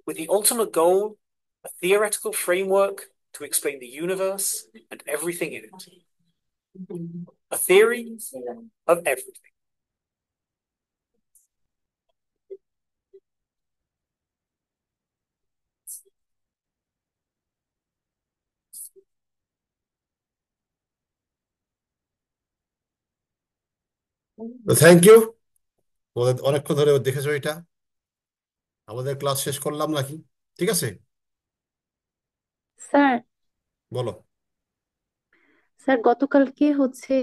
with the ultimate goal, a theoretical framework to explain the universe and everything in it. A theory of everything. Thank you. তোমাদের অনেকক্ষণ ধরে দেখেছো এটা। আমাদের ক্লাস শেষ করলাম নাকি? ঠিক আছে, স্যার, বলো। স্যার গতকালকে হচ্ছে